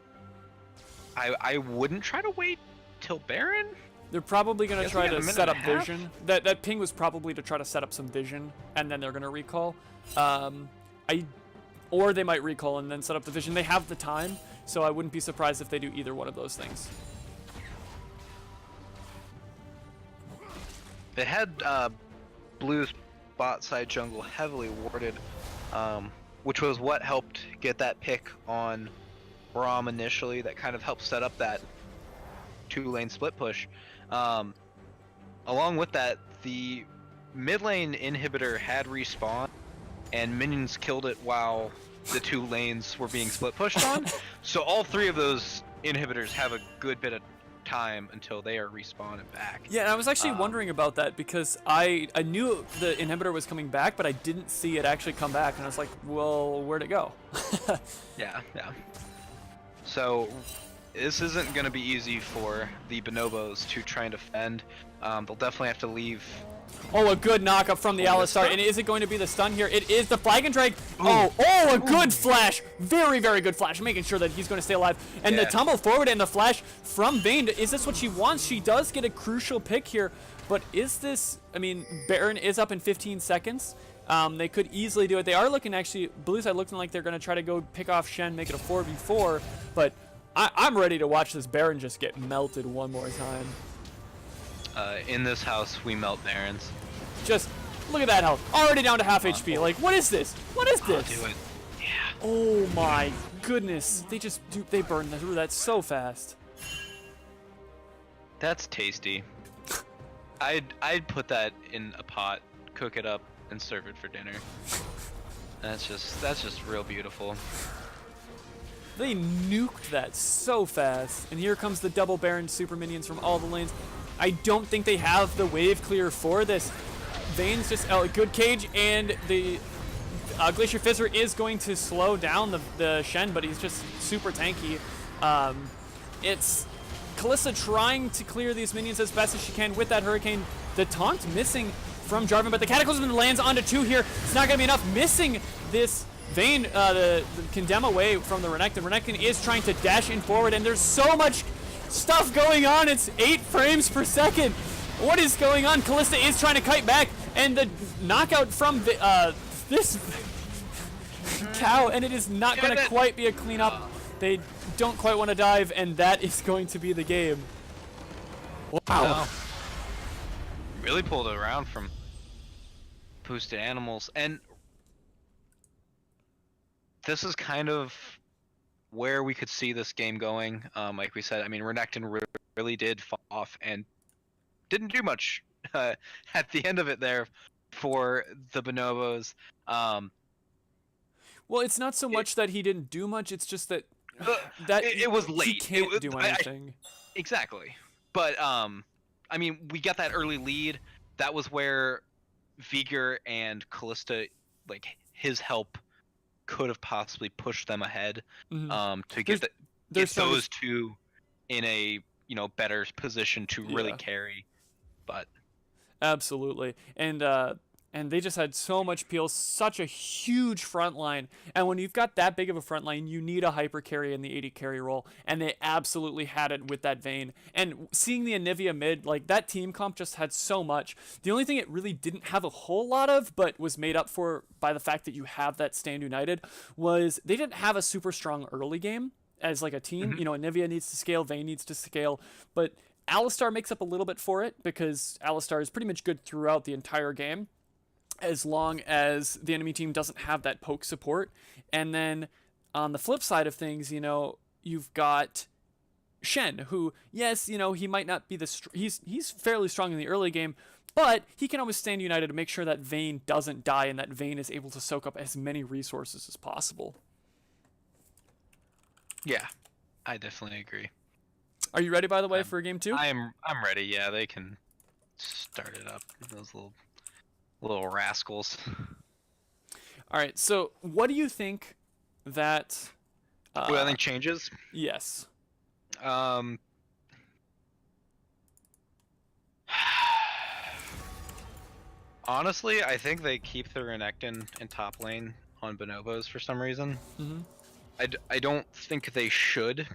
wouldn't try to wait till Baron. They're probably going to try to set up vision. That ping was probably to try to set up some vision, and then they're going to recall. Or they might recall and then set up the vision. They have the time, so I wouldn't be surprised if they do either one of those things. They had Blue's bot side jungle heavily warded, which was what helped get that pick on Braum initially. That kind of helped set up that 2-lane split push. Along with that, the mid lane inhibitor had respawned, and minions killed it while the 2 lanes were being split pushed on. So all 3 of those inhibitors have a good bit of time until they are respawned and back. Yeah, and I was actually wondering about that because I knew the inhibitor was coming back, but I didn't see it actually come back, and I was like, well, where'd it go? Yeah. So this isn't going to be easy for the Bonobos to try and defend. They'll definitely have to leave. Oh, a good knockup from the Alistar. And is it going to be the stun here? It is the Flag and Drag. Oh, a good flash. Very, very good flash, making sure that he's going to stay alive. And the tumble forward and the flash from Vayne. Is this what she wants? She does get a crucial pick here. But is this, I mean, Baron is up in 15 seconds. They could easily do it. They are looking, actually, blue side looking like they're going to try to go pick off Shen, make it a 4v4. But I'm ready to watch this Baron just get melted one more time. In this house, we melt Barons. Just look at that health. Already down to half HP. Like, what is this? What is this? Do it. Yeah. Oh my goodness. They burn through that so fast. That's tasty. I'd put that in a pot, cook it up, and serve it for dinner. That's just real beautiful. They nuked that so fast. And here comes the double Baron super minions from all the lanes. I don't think they have the wave clear for this. Vayne's just a good cage, and the Glacier Fizzer is going to slow down the Shen, but he's just super tanky. It's Kalista trying to clear these minions as best as she can with that Hurricane. The taunt missing from Jarvan, but the Cataclysm lands onto 2 here. It's not going to be enough. Missing this Vayne, the condemn away from the Renekton. Renekton is trying to dash in forward, and there's so much stuff going on. It's 8 frames per second. What is going on? Kalista is trying to kite back, and the knockout from this cow, and it is not going to quite be a cleanup. They don't quite want to dive, and that is going to be the game. Wow. No. Really pulled it around from boosted animals, and this is kind of where we could see this game going. Like we said, I mean, Renekton really did fall off and didn't do much at the end of it there for the Bonobos. Well, it's not so much that he didn't do much, it's just that it was late. He can't do anything. Exactly. But, I mean, we got that early lead. That was where Vigor and Kalista, like, his help could have possibly pushed them ahead, to get those two in a better position to really carry. But absolutely, and they just had so much peel, such a huge front line, and when you've got that big of a front line, you need a hyper carry in the 80 carry role, and they absolutely had it with that Vayne. And seeing the Anivia mid, like, that team comp just had so much. The only thing it really didn't have a whole lot of, but was made up for by the fact that you have that Stand United, was they didn't have a super strong early game as like a team. Anivia needs to scale, Vayne needs to scale, but Alistar makes up a little bit for it, because Alistar is pretty much good throughout the entire game, as long as the enemy team doesn't have that poke support. And then on the flip side of things, you've got Shen, who, yes, he might not be he's fairly strong in the early game, but he can always stand united to make sure that Vayne doesn't die and that Vayne is able to soak up as many resources as possible. Yeah, I definitely agree. Are you ready, by the way, for game 2? I'm ready. Yeah, they can start it up. Those little rascals. All right. So, what do you think that. Who I think changes? Yes. Honestly, I think they keep the Renekton in top lane on Bonobos for some reason. Mm-hmm. I don't think they should.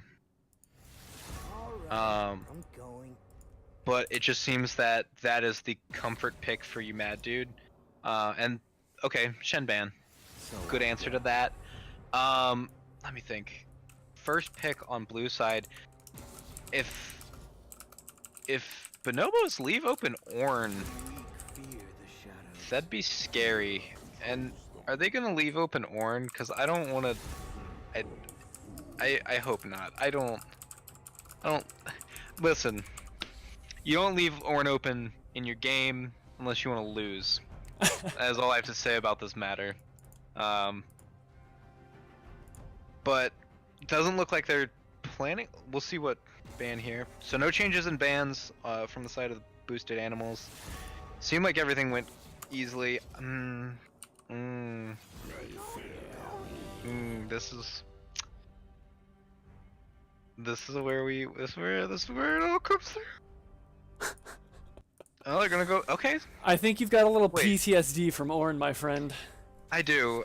I'm going. But it just seems that that is the comfort pick for you, mad dude. And okay, Shenban. Good answer to that. Let me think. First pick on blue side. If Bonobos leave open Ornn, that'd be scary. And are they gonna leave open Ornn? Because I don't want to. I hope not. I don't. Listen. You don't leave Ornn open in your game unless you want to lose. That's all I have to say about this matter. But it doesn't look like they're planning. We'll see what ban here. So no changes in bans from the side of the boosted animals. Seemed like everything went easily. This is where it all comes through. Oh, they're gonna go. Okay. I think you've got a little PTSD from Ornn, my friend. I do.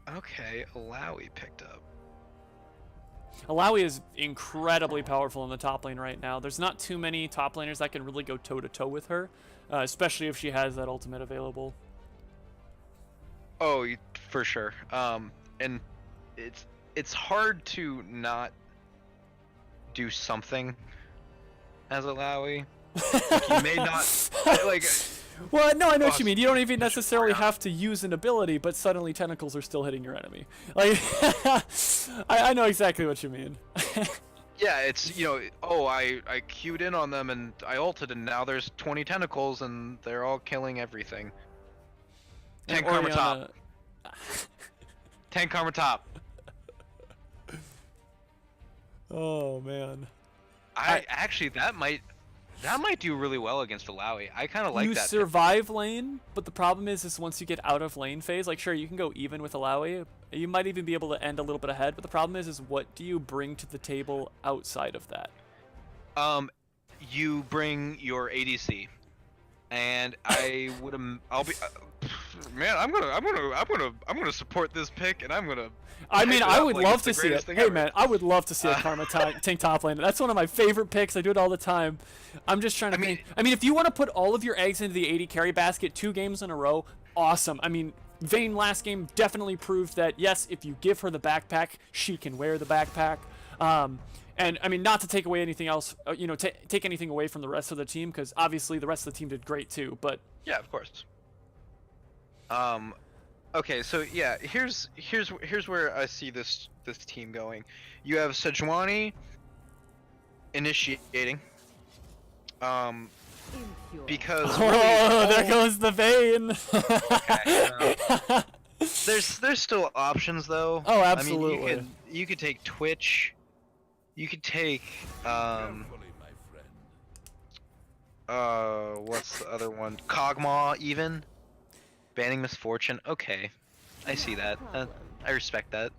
Okay, Alawi picked up. Alawi is incredibly powerful in the top lane right now. There's not too many top laners that can really go toe-to-toe with her, especially if she has that ultimate available. Oh, for sure. And it's hard to not do something as Alawi. Like, you may not like. Well, no, I know what you mean. You don't even necessarily have to use an ability, but suddenly tentacles are still hitting your enemy. Like, I know exactly what you mean. Yeah, it's, you know, oh, I queued in on them and I ulted and now there's 20 tentacles and they're all killing everything. Tank Karma top. Tank Karma top. Oh man. Actually that might do really well against Alawi. I kind of like that. You survive lane, but the problem is once you get out of lane phase, like sure you can go even with Alawi, you might even be able to end a little bit ahead, but the problem is what do you bring to the table outside of that? You bring your ADC, and I'll be, man, I'm gonna support this pick, and I'm gonna. I mean, I would love to see it. Hey, man, I would love to see a Karma tank top lane. That's one of my favorite picks. I do it all the time. I'm just trying to think. I mean, if you want to put all of your eggs into the 80 carry basket 2 games in a row, awesome. I mean, Vayne last game definitely proved that, yes, if you give her the backpack, she can wear the backpack. And, I mean, not to take away anything else, you know, take anything away from the rest of the team, because obviously the rest of the team did great too, but... Yeah, of course. Okay, so yeah, here's where I see this team going. You have Sejuani initiating, because there goes the Vayne. Okay, there's still options though. Oh, absolutely. I mean, you could take Twitch. You could take what's the other one? Kog'Maw even. Banning Misfortune. Okay, I see that. I respect that.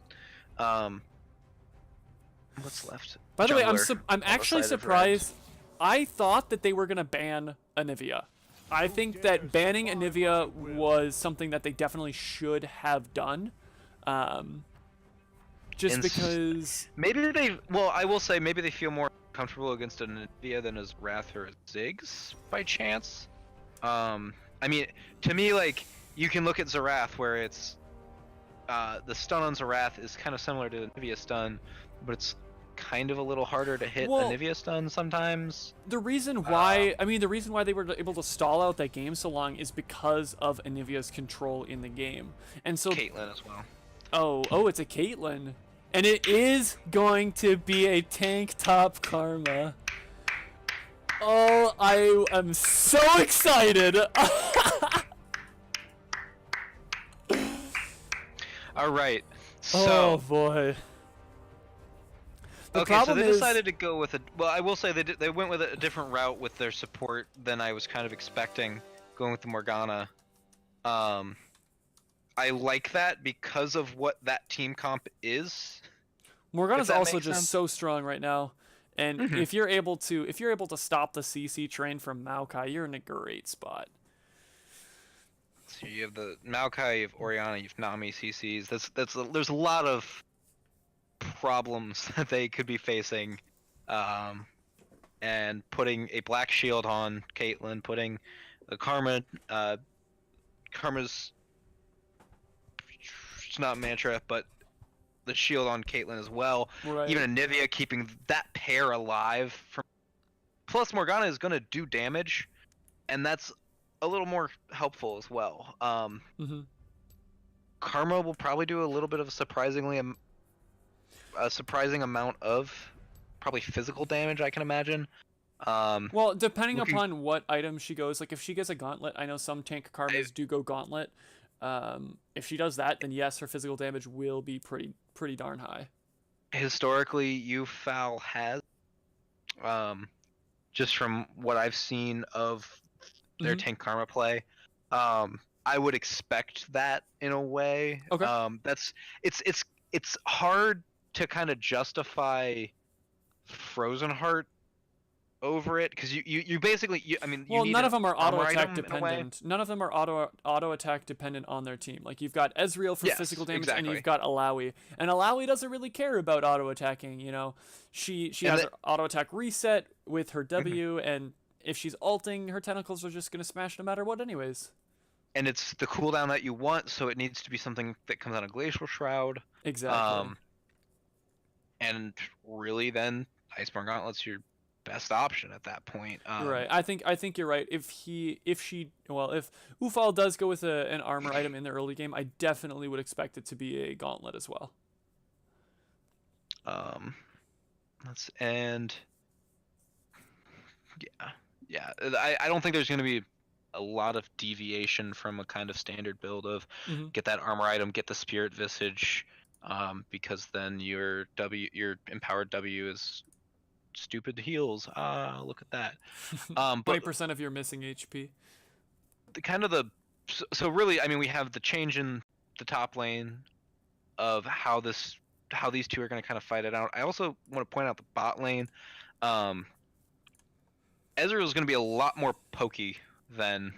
What's left? By the way, I'm actually surprised. I thought that they were gonna ban Anivia. I think that banning Anivia was something that they definitely should have done. Just because maybe they. Well, I will say maybe they feel more comfortable against an Anivia than a Wrath or a Ziggs by chance. I mean, to me, like. You can look at Zerath, where it's the stun on Zerath is kind of similar to Anivia stun, but it's kind of a little harder to hit Anivia stun sometimes. The reason why, the reason why they were able to stall out that game so long is because of Anivia's control in the game, and so Caitlyn as well. Oh, it's a Caitlyn, and it is going to be a tank top Karma. Oh, I am so excited. All right. So, oh boy. Okay, so they decided to go with a. Well, I will say they went with a different route with their support than I was kind of expecting, going with the Morgana. I like that because of what that team comp is. Morgana's that also makes just sense. so strong right now. And Mhm. if you're able to stop the CC train from Maokai, you're in a great spot. So you have the Maokai, you have Oriana, you have Nami, CCs. There's a lot of problems that they could be facing, and putting a black shield on Caitlyn, putting the Karma's it's not mantra, but the shield on Caitlyn as well. Right. Even Anivia keeping that pair alive. Plus Morgana is gonna do damage, and that's a little more helpful as well. Mm-hmm. Karma will probably do a little bit of a surprising amount of probably physical damage, I can imagine. Well, depending upon what item she goes, like if she gets a gauntlet, I know some tank Karmas do go gauntlet. If she does that, then yes, her physical damage will be pretty darn high. Historically, UFAL has, just from what I've seen of their tank Karma play, I would expect that in a way. Okay. It's hard to kind of justify Frozen Heart over it because you basically I mean you need none of them are auto attack item dependent. None of them are auto attack dependent on their team. Like you've got Ezreal for physical damage, and you've got Alawi, and Alawi doesn't really care about auto attacking. You know, she has her auto attack reset with her W, and if she's ulting, her tentacles are just gonna smash no matter what, anyways. And it's the cooldown that you want, so it needs to be something that comes out of Glacial Shroud. Exactly. And really, then Iceborne Gauntlet's your best option at that point. Right. I think you're right. If Ufal does go with an armor item in the early game, I definitely would expect it to be a gauntlet as well. Yeah. I don't think there's going to be a lot of deviation from a kind of standard build of get that armor item, get the Spirit Visage, because then your empowered W is stupid heals. Look at that. 20% of your missing HP. So really, I mean, we have the change in the top lane of how these two are going to kind of fight it out. I also want to point out the bot lane. Ezreal is going to be a lot more pokey than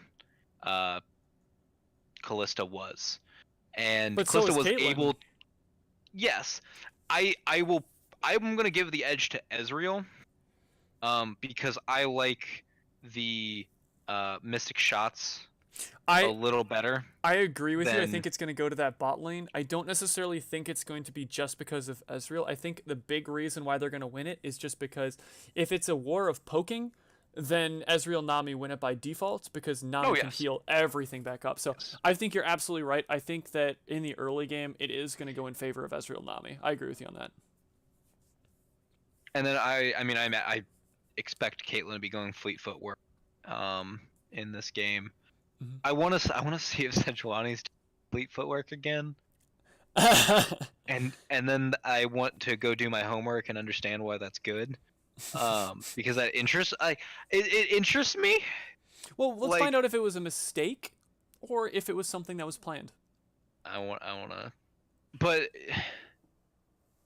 Callista was, and but Callista so was Caitlyn. able. Yes, I'm going to give the edge to Ezreal, because I like the Mystic shots a little better. I agree with you. I think it's going to go to that bot lane. I don't necessarily think it's going to be just because of Ezreal. I think the big reason why they're going to win it is just because if it's a war of poking, then Ezreal Nami win it by default because Nami can heal everything back up. So I think you're absolutely right. I think that in the early game, it is going to go in favor of Ezreal Nami. I agree with you on that. And then I expect Caitlyn to be going Fleet Footwork in this game. I want to see if Sejuani's Fleet Footwork again. and then I want to go do my homework and understand why that's good. Because that interests it interests me. Well, let's find out if it was a mistake or if it was something that was planned. I wanna, but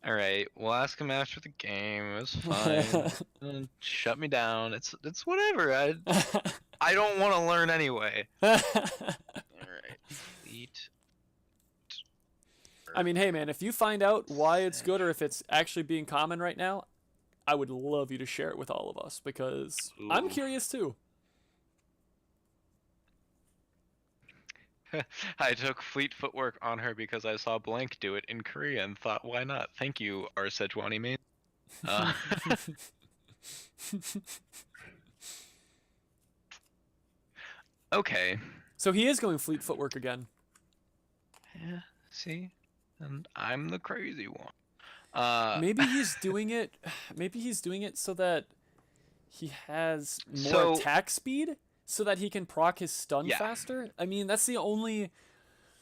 all right, we'll ask him after the game. It was fine. Shut me down. It's whatever. I don't want to learn anyway. All right, Fleet. I mean, hey man, if you find out why it's good or if it's actually being common right now, I would love you to share it with all of us because I'm curious too. I took Fleet Footwork on her because I saw Blank do it in Korea and thought, why not? Thank you, our Sejuani main. Okay. So he is going Fleet Footwork again. Yeah, see? And I'm the crazy one. Maybe he's doing it. Maybe he's doing it so that he has more attack speed, so that he can proc his stun faster. I mean, that's the only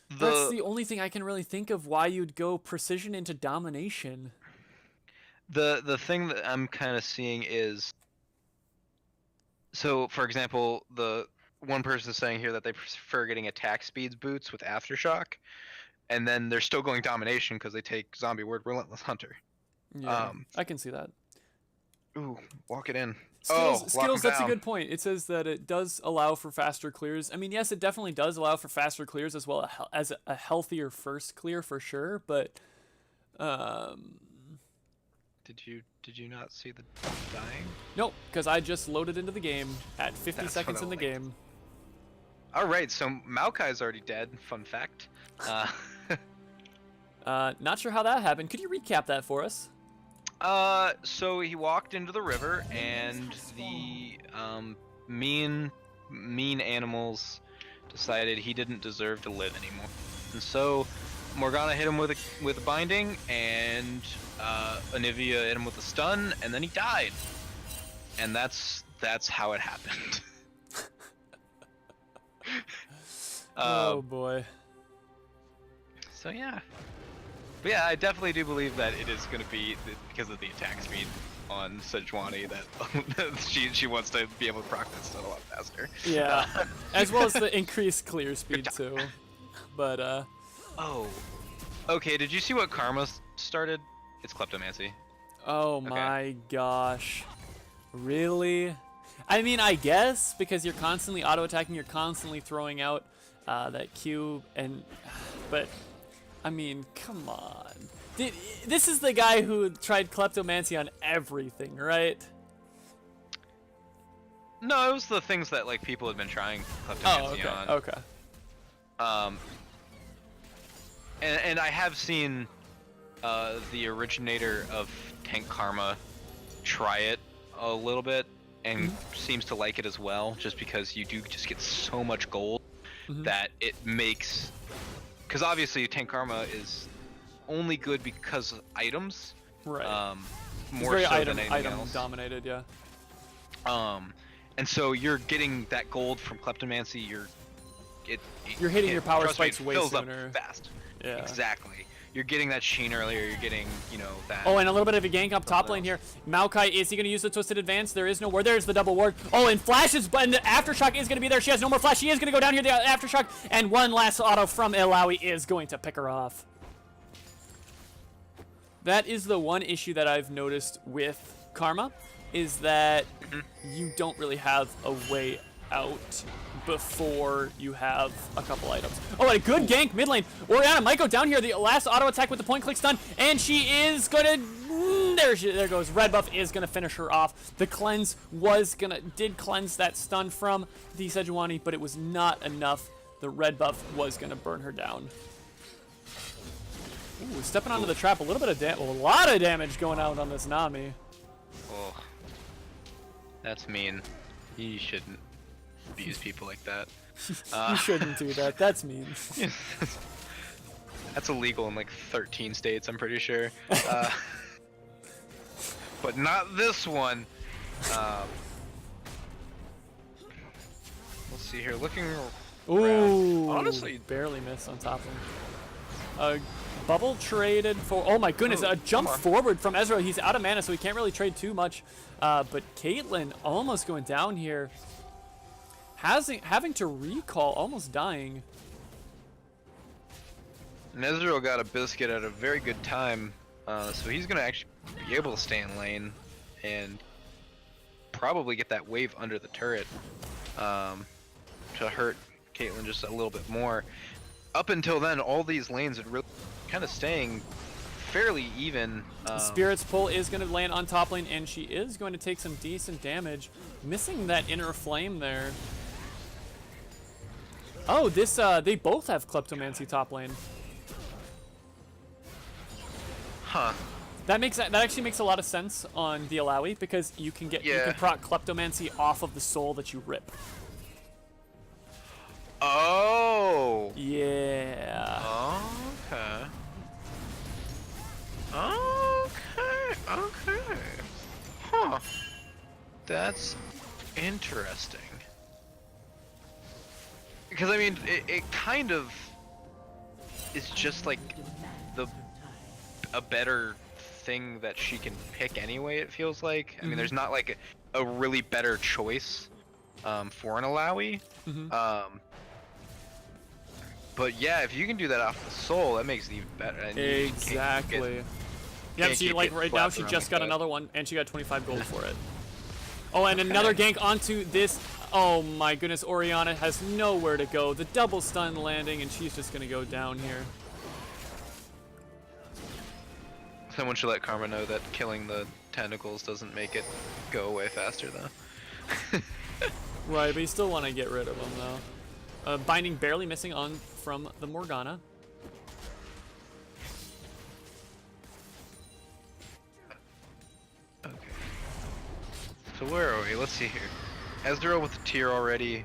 thing I can really think of why you'd go precision into domination. The thing that I'm kind of seeing is, so for example, one person is saying here that they prefer getting attack speeds boots with aftershock, and then they're still going domination because they take zombie word relentless hunter. Yeah, I can see that. Ooh, walk it in. Skills, that's a good point. It says that it does allow for faster clears. I mean, yes, it definitely does allow for faster clears as well as a healthier first clear for sure, but Did you not see the dying? nope, because I just loaded into the game at 50 seconds in the game. All right, so Maokai's already dead. Fun fact. Not sure how that happened. Could you recap that for us? So he walked into the river, and the mean animals decided he didn't deserve to live anymore, and so Morgana hit him with a binding, and Anivia hit him with a stun, and then he died, and that's how it happened. Oh boy. So yeah. But yeah, I definitely do believe that it is going to be because of the attack speed on Sejuani that she wants to be able to proc that stun a lot faster. Yeah, as well as the increased clear speed too. But oh, okay. Did you see what Karma started? It's Kleptomancy. Oh my gosh, really? I mean, I guess because you're constantly auto attacking, you're constantly throwing out that Q, but. I mean, come on. This is the guy who tried Kleptomancy on everything, right? No, it was the things that like people had been trying Kleptomancy on. Okay. And I have seen the originator of Tank Karma try it a little bit and seems to like it as well, just because you do just get so much gold that it makes. Because obviously Tank Karma is only good because of items. Right. More so than anything item else. Dominated, yeah. And so you're getting that gold from Kleptomancy. You're hitting your power spikes it way fills sooner. Up fast. Yeah. Exactly. You're getting that Sheen earlier. You're getting, that. Oh, and a little bit of a gank up top lane here. Maokai, is he going to use the Twisted Advance? There is no ward. There's the double ward. Oh, and Flashes, and the Aftershock is going to be there. She has no more Flash. She is going to go down here, the Aftershock, and one last auto from Illaoi is going to pick her off. That is the one issue that I've noticed with Karma, is that you don't really have a way out before you have a couple items. Oh, and a good gank mid lane. Orianna might go down here. The last auto attack with the point click stun, and she is gonna. There goes. Red buff is gonna finish her off. The cleanse did cleanse that stun from the Sejuani, but it was not enough. The red buff was gonna burn her down. Ooh, stepping onto the trap. A little bit of a lot of damage going out on this Nami. Oh, that's mean. You shouldn't abuse people like that. You shouldn't do that. That's mean. That's illegal in like 13 states, I'm pretty sure. But not this one. Let's see here. Looking. Ooh. Honestly, barely missed on top of him. Bubble traded for. Oh my goodness! A jump forward from Ezreal. He's out of mana, so he can't really trade too much. But Caitlyn almost going down here. Having to recall, almost dying. And Ezreal got a biscuit at a very good time, so he's gonna actually be able to stay in lane and probably get that wave under the turret to hurt Caitlyn just a little bit more. Up until then, all these lanes are really kind of staying fairly even. Spirit's pull is going to land on top lane, and she is going to take some decent damage, missing that inner flame there. Oh, they both have Kleptomancy top lane. Huh. That actually makes a lot of sense on the Illaoi, because you can proc Kleptomancy off of the soul that you rip. Oh. Yeah. Okay. Okay. Huh. That's interesting. Because I mean, it kind of is just like a better thing that she can pick anyway. It feels like. I mean, there's not like a really better choice for an Alawi. But yeah, if you can do that off the soul, that makes it even better. And exactly. Yeah, see, like right now she just got another one, and she got 25 gold for it. Oh, and another gank onto this. Oh my goodness, Orianna has nowhere to go. The double stun landing, and she's just gonna go down here. Someone should let Karma know that killing the tentacles doesn't make it go away faster, though. Right, but you still want to get rid of them, though. Binding barely missing on from the Morgana. Okay. So where are we? Let's see here. Ezreal with the tier already.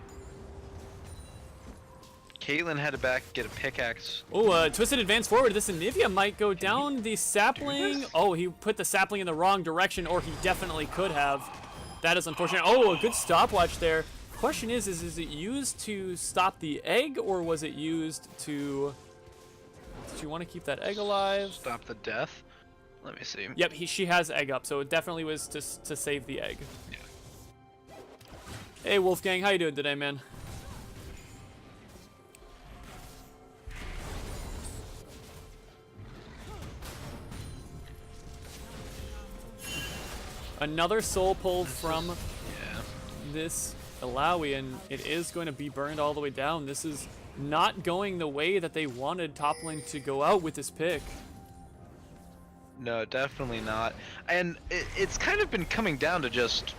Caitlyn had to back, get a pickaxe. Oh, twisted advance forward. This Anivia might go down the sapling. Oh, he put the sapling in the wrong direction, or he definitely could have. That is unfortunate. Oh, a good stopwatch there. Question is it used to stop the egg, or was it used to... Did you want to keep that egg alive? Stop the death? Let me see. Yep, she has egg up, so it definitely was to save the egg. Yeah. Hey, Wolfgang, how you doing today, man? Another soul pull from this Alawi, and it is going to be burned all the way down. This is not going the way that they wanted top lane to go out with this pick. No, definitely not. And it's kind of been coming down to just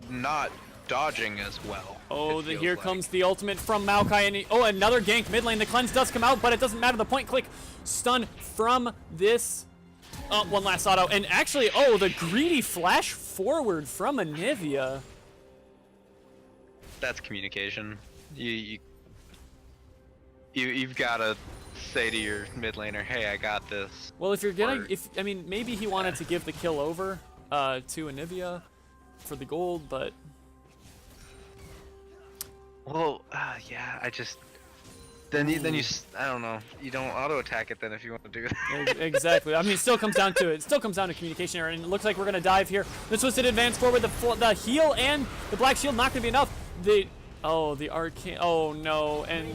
not dodging as well. Oh, here comes the ultimate from Maokai, and oh, another gank mid lane. The cleanse does come out, but it doesn't matter. The point click stun from this. One last auto, and actually, oh, the greedy flash forward from Anivia. That's communication. You've got to say to your mid laner, "Hey, I got this." Well, if you're getting, I mean, maybe he wanted to give the kill over to Anivia for the gold, but. Well, yeah, I just. Then you, I don't know. You don't auto attack it then if you want to do that. Exactly. I mean, it still comes down to it. It still comes down to communication error, and it looks like we're gonna dive here. The twisted advance forward, the heal and the black shield not gonna be enough. The arcane. Oh no, and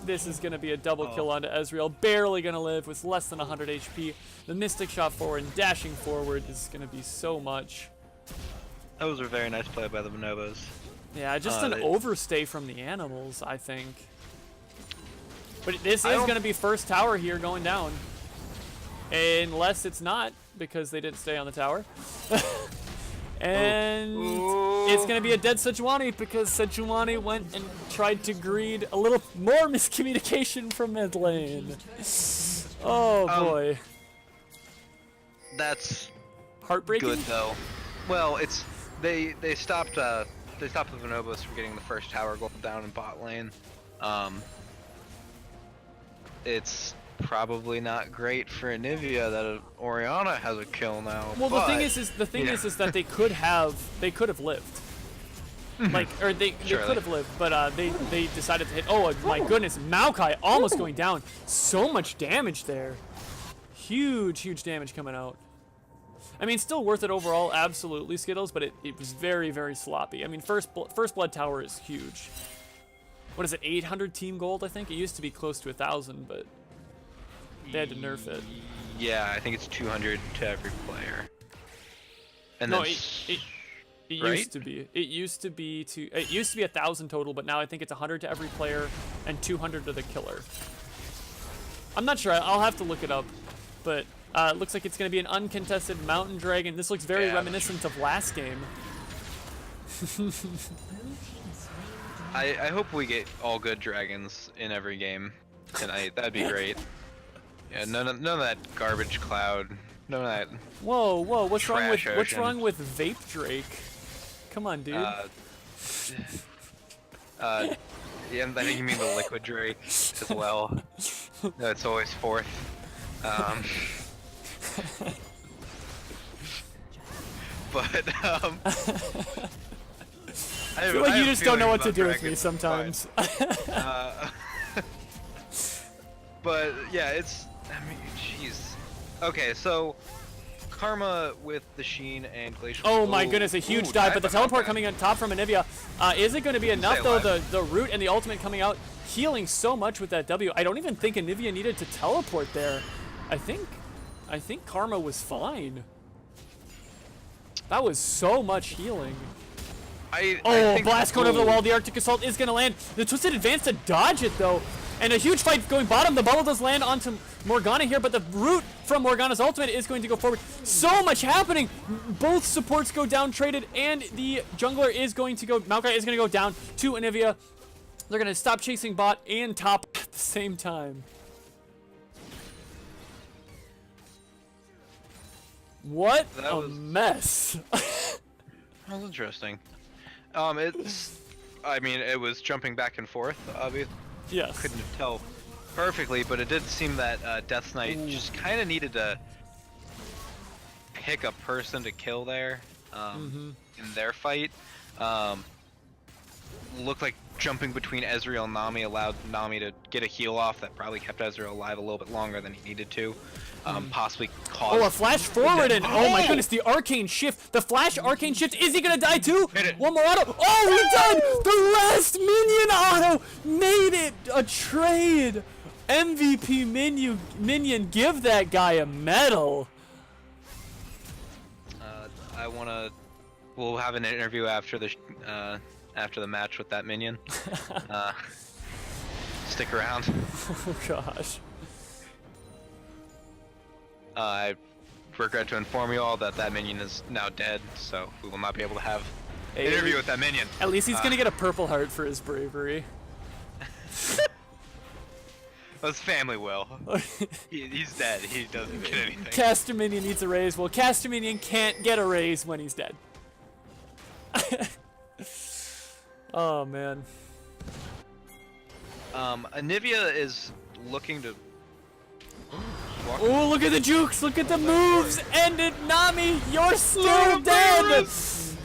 this is gonna be a double kill onto Ezreal. Barely gonna live with less than 100 HP. The mystic shot forward and dashing forward is gonna be so much. That was a very nice play by the Bonobos. Yeah, just an overstay from the animals, I think. But this is going to be first tower here going down. Unless it's not, because they didn't stay on the tower. And it's going to be a dead Sejuani, because Sejuani went and tried to greed a little more miscommunication from mid lane. Oh boy. That's heartbreaking. Good though. Well, it's they stopped the Bonobos from getting the first tower gold down in bot lane. It's probably not great for Anivia that Orianna has a kill now. Well, the thing is that they could have lived. Like, or they could have lived, but they decided to hit. Oh my goodness, Maokai almost going down. So much damage there. Huge damage coming out. I mean, still worth it overall, absolutely, Skittles, but it was very, very sloppy. I mean, first blood tower is huge. What is it, 800 team gold, I think? It used to be close to 1,000, but they had to nerf it. Yeah, I think it's 200 to every player. And no, then, it right? used to be. It used to be 1,000 total, but now I think it's 100 to every player and 200 to the killer. I'm not sure. I'll have to look it up, but it looks like it's going to be an uncontested mountain dragon. This looks very reminiscent of last game. I hope we get all good dragons in every game tonight. That'd be great. Yeah, none of that garbage cloud. None of that. Whoa, what's wrong with Vape Drake? Come on, dude. Yeah, I think you mean the Liquid Drake as well. That's always fourth. I feel like you just don't know what to do with me sometimes. But yeah, I mean, jeez. Okay, so Karma with the Sheen and Glacial. Oh my goodness, a huge dive, but the teleport coming on top from Anivia. Is it going to be enough though? The root and the ultimate coming out, healing so much with that W. I don't even think Anivia needed to teleport there. I think Karma was fine. That was so much healing. Blast cone over the wall. The Arctic Assault is going to land. The Twisted Advance to dodge it though. And a huge fight going bottom. The bubble does land onto Morgana here, but the root from Morgana's ultimate is going to go forward. So much happening. Both supports go down traded, and the jungler is going to go, Maokai is going to go down to Anivia. They're going to stop chasing bot and top at the same time. What a mess. That was interesting. It was jumping back and forth, obviously. Yes. Couldn't tell perfectly, but it did seem that Death Knight just kind of needed to pick a person to kill there in their fight. Looked like jumping between Ezreal and Nami allowed Nami to get a heal off that probably kept Ezreal alive a little bit longer than he needed to. Possibly caused... Oh, a flash forward and oh my goodness, the arcane shift. The flash arcane shift. Is he gonna die too? One more auto. Oh, he died! The last minion auto made it a trade. MVP minion, give that guy a medal. We'll have an interview after the match with that minion. Stick around. Oh gosh. I regret to inform you all that minion is now dead, so we will not be able to have an interview with that minion. At least he's gonna get a purple heart for his bravery. His family will. He's dead. He doesn't get anything. Caster minion needs a raise. Well, Caster minion can't get a raise when he's dead. Oh man. Anivia is looking to. Oh, look at the jukes! Look at the moves! End it, Nami! You're still dead!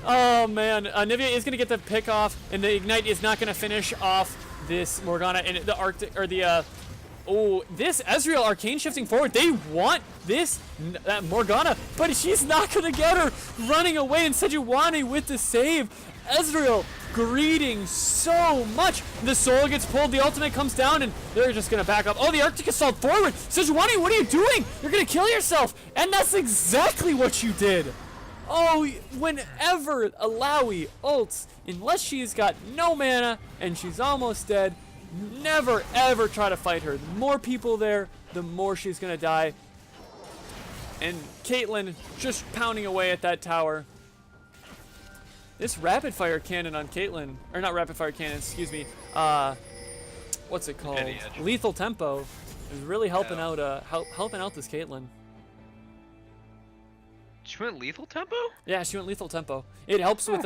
Oh man, Anivia is gonna get the pick off, and the ignite is not gonna finish off this Morgana and the Arctic or the. This Ezreal arcane shifting forward. They want this Morgana, but she's not gonna get her. Running away, and Sejuani with the save. Ezreal greeting so much. The soul gets pulled, the ultimate comes down, and they're just gonna back up. Oh, the Arctic Assault forward. Sejuani, what are you doing? You're gonna kill yourself. And that's exactly what you did. Oh, whenever Alawi ults, unless she's got no mana and she's almost dead, never ever try to fight her. The more people there, the more she's gonna die. And Caitlyn just pounding away at that tower. This rapid fire cannon on Caitlyn, or not rapid fire cannon, excuse me. What's it called? Lethal tempo is really helping out. Helping out this Caitlyn. She went lethal tempo? Yeah, she went lethal tempo. It helps with.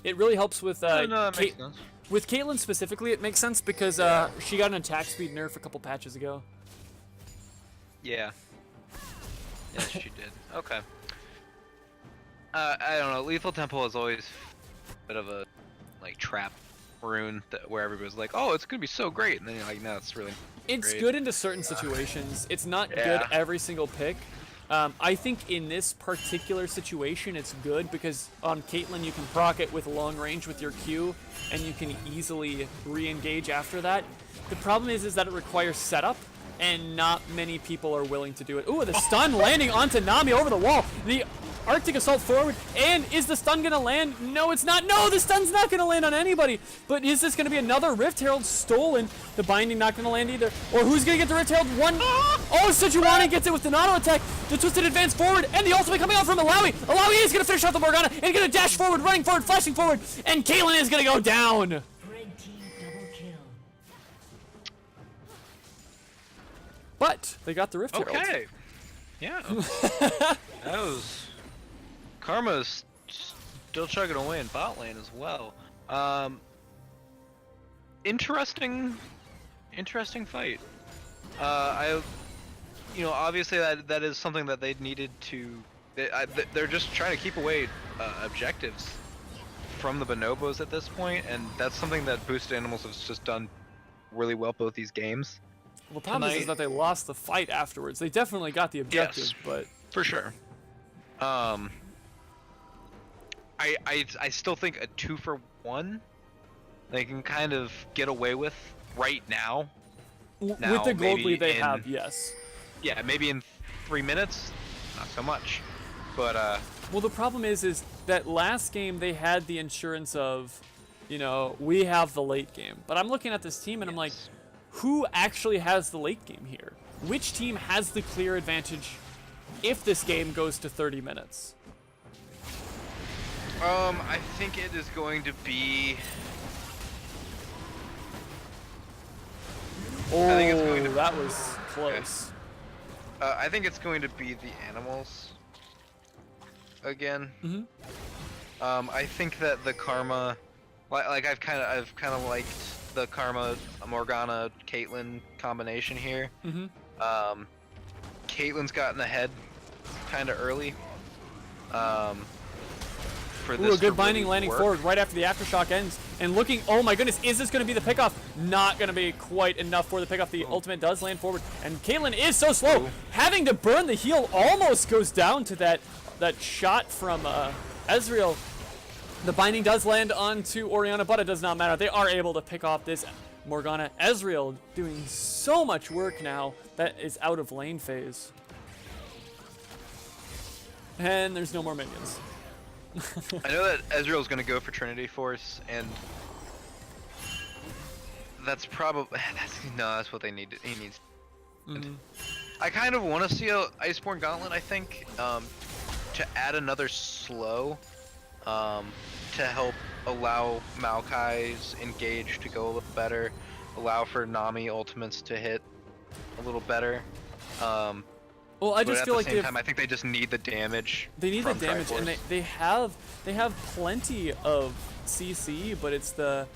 It really helps with. No, that makes sense. With Caitlyn specifically, it makes sense because she got an attack speed nerf a couple patches ago. Yeah. Yes, she did. Okay. I don't know. Lethal tempo is always a bit of a trap rune where everybody's like, "Oh, it's gonna be so great," and then you're like, "No, it's really." It's good into certain situations. It's not good every single pick. I think in this particular situation, it's good because on Caitlyn you can proc it with long range with your Q, and you can easily re-engage after that. The problem is that it requires setup, and not many people are willing to do it. Ooh, the stun landing onto Nami over the wall. The Arctic Assault forward, and is the stun gonna land? No, it's not. No, the stun's not gonna land on anybody. But is this gonna be another Rift Herald stolen? The binding not gonna land either. Or who's gonna get the Rift Herald? Oh, Sejuani gets it with the auto attack. The twisted advance forward, and the ultimate coming out from Alawi. Alawi is gonna finish off the Morgana, and gonna dash forward, running forward, flashing forward, and Caitlyn is gonna go down. Red team double kill. But they got the Rift Herald. Okay. Yeah. That was. Karma's still chugging away in bot lane as well. Interesting fight. Obviously that is something that they needed to. They're just trying to keep away objectives from the bonobos at this point, and that's something that Boosted Animals has just done really well both these games. Well, the problem is that they lost the fight afterwards. They definitely got the objective, yes, but for sure. I still think a 2-for-1 they can kind of get away with right now. With the gold maybe lead they in- have, yes. Yeah, maybe in 3 minutes, not so much. But Well, the problem is that last game they had the insurance of, you know, we have the late game. But I'm looking at this team and I'm like, who actually has the late game here? Which team has the clear advantage if this game goes to 30 minutes? I think it is going to be. Oh, I think it's going to- that was close. I think it's going to be the animals again. I think that the Karma, like I've kind of liked the Karma Morgana Caitlyn combination here. Caitlyn's gotten ahead kind of early. For this Ooh, a good to binding really landing work. forward right after the aftershock ends. And looking, oh my goodness, is this going to be the pickoff? Not going to be quite enough for the pickoff. The ultimate does land forward. And Caitlyn is so slow. Having to burn the heal almost goes down to that shot from Ezreal. The binding does land onto Orianna, but it does not matter. They are able to pick off this Morgana. Ezreal doing so much work now that is out of lane phase. And there's no more minions. I know that Ezreal's gonna go for Trinity Force, and that's probably that's what they need. He needs. I kind of want to see a Iceborne Gauntlet. I think to add another slow, to help allow Maokai's engage to go a little better, allow for Nami ultimates to hit a little better. Well, I just feel like I think they just need the damage. They need the from damage, and Triforce. they have plenty of CC, but it's the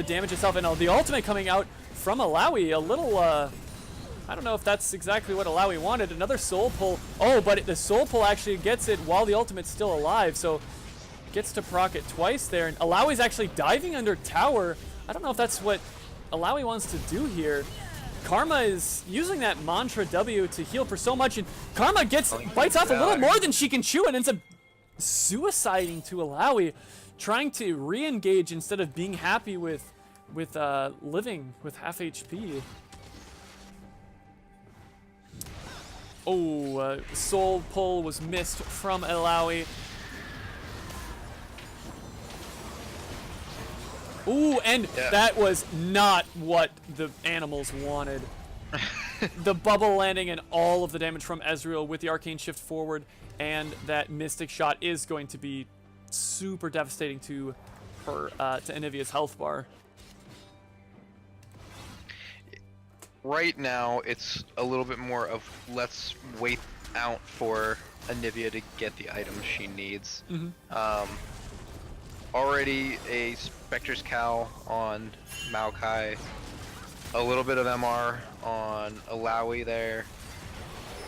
damage itself, and the ultimate coming out from Alawi, a little I don't know if that's exactly what Alawi wanted. Another soul pull. Oh, but the soul pull actually gets it while the ultimate's still alive, so gets to proc it twice there, and Alawi's actually diving under tower. I don't know if that's what Alawi wants to do here. Karma is using that mantra W to heal for so much, and Karma bites off a little more than she can chew and ends up suiciding to Alawi, trying to re-engage instead of being happy with living with half HP. Oh, soul pull was missed from Alawi. Ooh, and that was not what the animals wanted. The bubble landing and all of the damage from Ezreal with the arcane shift forward, and that mystic shot is going to be super devastating to her, to Anivia's health bar. Right now, it's a little bit more of let's wait out for Anivia to get the items she needs. Already a Spectre's Cowl on Maokai, a little bit of MR on Alawi there.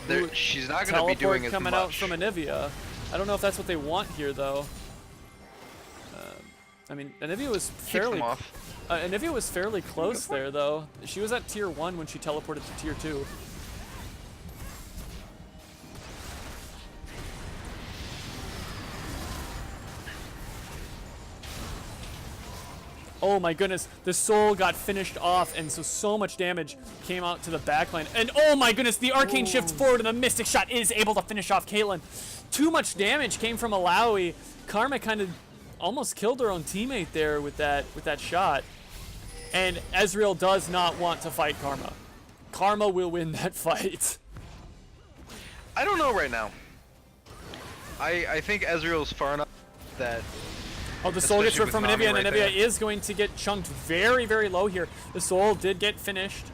Ooh, she's not going to be doing as much. Coming out from Anivia. I don't know if that's what they want here, though. I mean, Anivia was fairly Anivia was fairly close there, though. She was at tier 1 when she teleported to tier 2. Oh my goodness, the soul got finished off, and so much damage came out to the backline. And oh my goodness, the arcane shift forward and the mystic shot is able to finish off Caitlyn. Too much damage came from Alawi. Karma kind of almost killed her own teammate there with that shot. And Ezreal does not want to fight Karma. Karma will win that fight. I don't know right now. I think Ezreal's far enough that. Oh, the soul gets ripped from Anivia, and right Anivia is going to get chunked very, very low here. The soul did get finished,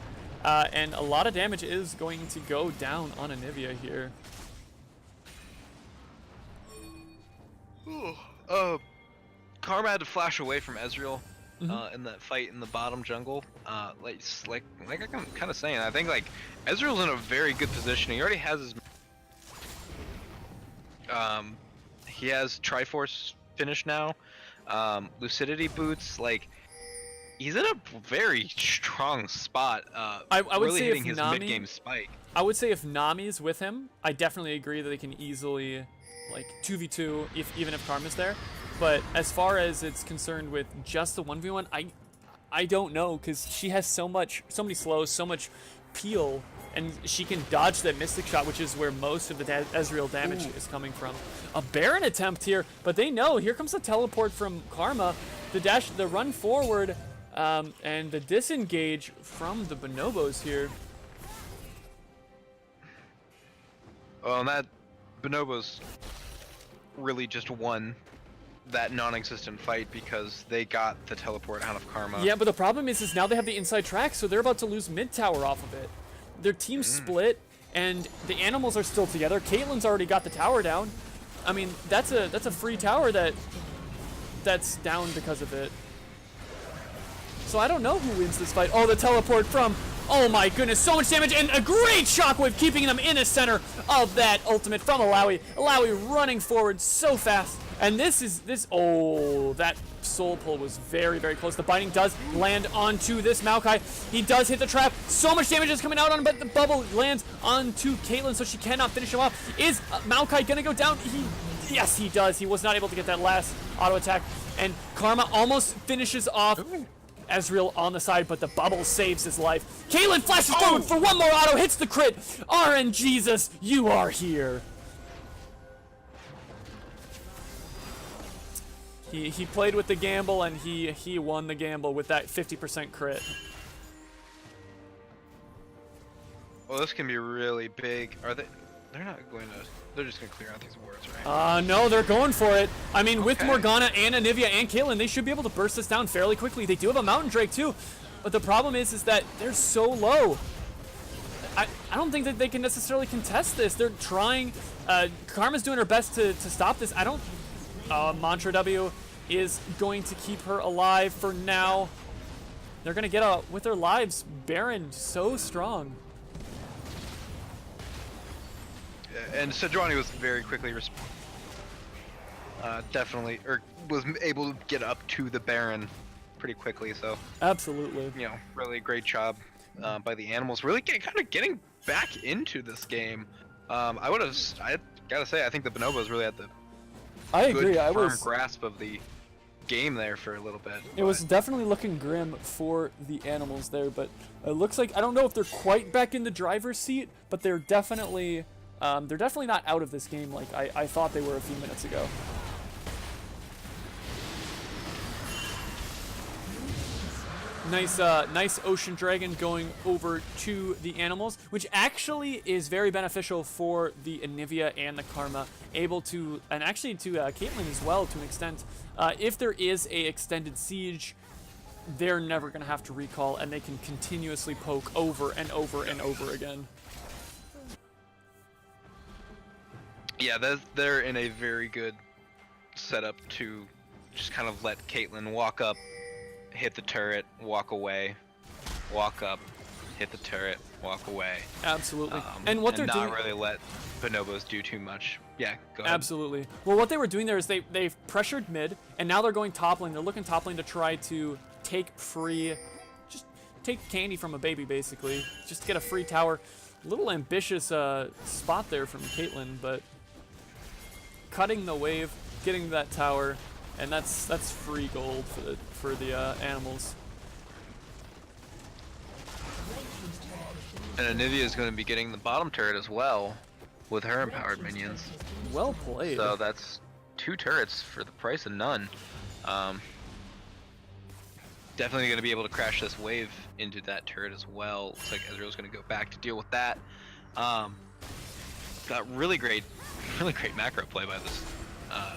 and a lot of damage is going to go down on Anivia here. Karma had to flash away from Ezreal in that fight in the bottom jungle. Like I'm kind of saying, I think like Ezreal's in a very good position. He already has his. He has Triforce finished now. Lucidity boots, like he's in a very strong spot. I would really say hitting if his Nami, mid-game spike. I would say if Nami's with him, I definitely agree that they can easily like 2v2 even if Karma's there. But as far as it's concerned with just the 1v1, I don't know, because she has so many slows, so much peel, and she can dodge that Mystic Shot, which is where most of the Ezreal damage is coming from. A Baron attempt here, but they know, here comes the teleport from Karma, the run forward, and the disengage from the Bonobos here. Oh, and that Bonobos really just won that non-existent fight because they got the teleport out of Karma. Yeah, but the problem is now they have the inside track, so they're about to lose mid tower off of it. Their team's split, and the animals are still together. Caitlyn's already got the tower down. I mean, that's a free tower that's down because of it. So I don't know who wins this fight. Oh, the teleport from, oh my goodness, so much damage, and a great shockwave keeping them in the center of that ultimate from Alawi. Alawi running forward so fast. And that soul pull was very, very close. The binding does land onto this Maokai. He does hit the trap. So much damage is coming out on him, but the bubble lands onto Caitlyn, so she cannot finish him off. Is Maokai gonna go down? Yes, he does. He was not able to get that last auto attack. And Karma almost finishes off Ezreal on the side, but the bubble saves his life. Caitlyn flashes forward for one more auto, hits the crit. RNGesus, you are here. He played with the gamble, and he won the gamble with that 50% crit. Well, this can be really big. Are they? They're not going to. They're just going to clear out these wards, right? No, they're going for it. I mean, with Morgana and Anivia and Caitlyn, they should be able to burst this down fairly quickly. They do have a Mountain Drake too, but the problem is that they're so low. I don't think that they can necessarily contest this. They're trying. Karma's doing her best to stop this. I don't. Mantra W is going to keep her alive for now. They're going to get out with their lives. Baron, so strong. And Sejuani was very quickly definitely, or was able to get up to the Baron pretty quickly, so. Absolutely. You know, really great job by the animals. Really kind of getting back into this game. I gotta say, I think the Bonobo is really at the I agree. firm grasp of the game there for a little bit. It was definitely looking grim for the animals there, but it looks like, I don't know if they're quite back in the driver's seat, but they're definitely not out of this game like I thought they were a few minutes ago. Nice Ocean Dragon going over to the animals, which actually is very beneficial for the Anivia and the Karma, able to, and actually to Caitlyn as well to an extent. If there is a extended siege, they're never going to have to recall, and they can continuously poke over and over and over again. Yeah, they're in a very good setup to just kind of let Caitlyn walk up, hit the turret, walk away, walk up, hit the turret, walk away. Absolutely. And what they're doing, not really let Bonobos do too much. Yeah, go ahead. Absolutely. Well, what they were doing there is they've pressured mid, and now they're going top lane. They're looking top lane to try to take just take candy from a baby, basically. Just get a free tower. A little ambitious spot there from Caitlyn, but cutting the wave, getting that tower, and that's free gold for the animals. And Anivia is going to be getting the bottom turret as well, with her empowered minions. Well played. So that's 2 turrets for the price of none. Definitely going to be able to crash this wave into that turret as well. Looks like Ezreal's going to go back to deal with that. Got really great macro play by this,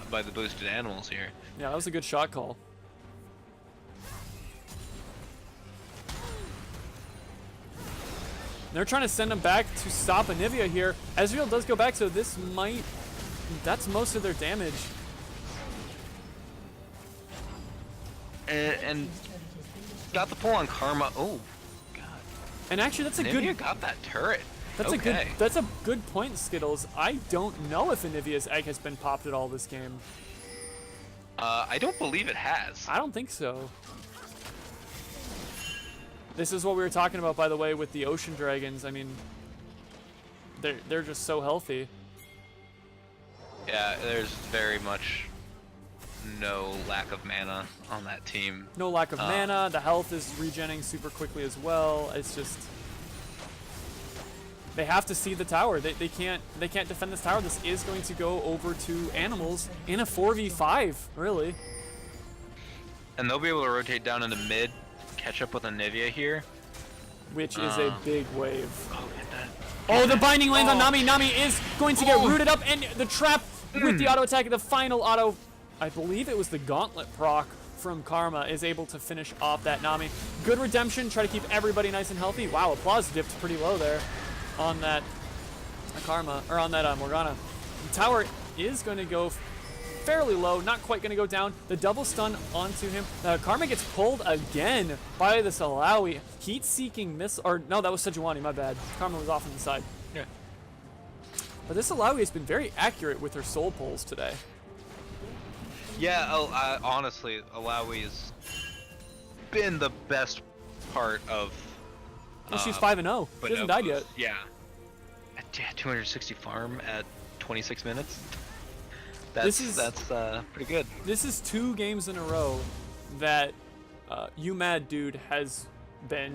by the boosted animals here. Yeah, that was a good shot call. They're trying to send him back to stop Anivia here. Ezreal does go back, so that's most of their damage. And got the pull on Karma. Oh, God. And actually, that's a Anivia good. got that turret. That's a good point, Skittles. I don't know if Anivia's egg has been popped at all this game. I don't believe it has. I don't think so. This is what we were talking about, by the way, with the Ocean Dragons. I mean, they're just so healthy. Yeah, there's very much no lack of mana on that team. No lack of mana. The health is regenerating super quickly as well. It's just they have to see the tower. They can't defend this tower. This is going to go over to animals in a 4v5, really. And they'll be able to rotate down into mid, catch up with Anivia here. Which is a big wave. Oh, get that. Oh, the binding lands on Nami. Nami is going to get rooted up, and the trap with the auto attack, the final auto, I believe it was the gauntlet proc from Karma, is able to finish off that Nami. Good redemption, try to keep everybody nice and healthy. Wow, applause dipped pretty low there on that Karma, or on that Morgana. The tower is going to go fairly low, not quite going to go down. The double stun onto him. Karma gets pulled again by this Alawi. Heat-seeking missile, or no, that was Sejuani, my bad. Karma was off on the side. Yeah. But this Alawi has been very accurate with her soul pulls today. Yeah, honestly, Alawi has been the best part of... Well, she's 5-0. She hasn't died yet. Yeah. 260 farm at 26 minutes. That's pretty good. This is 2 games in a row that You Mad Dude has been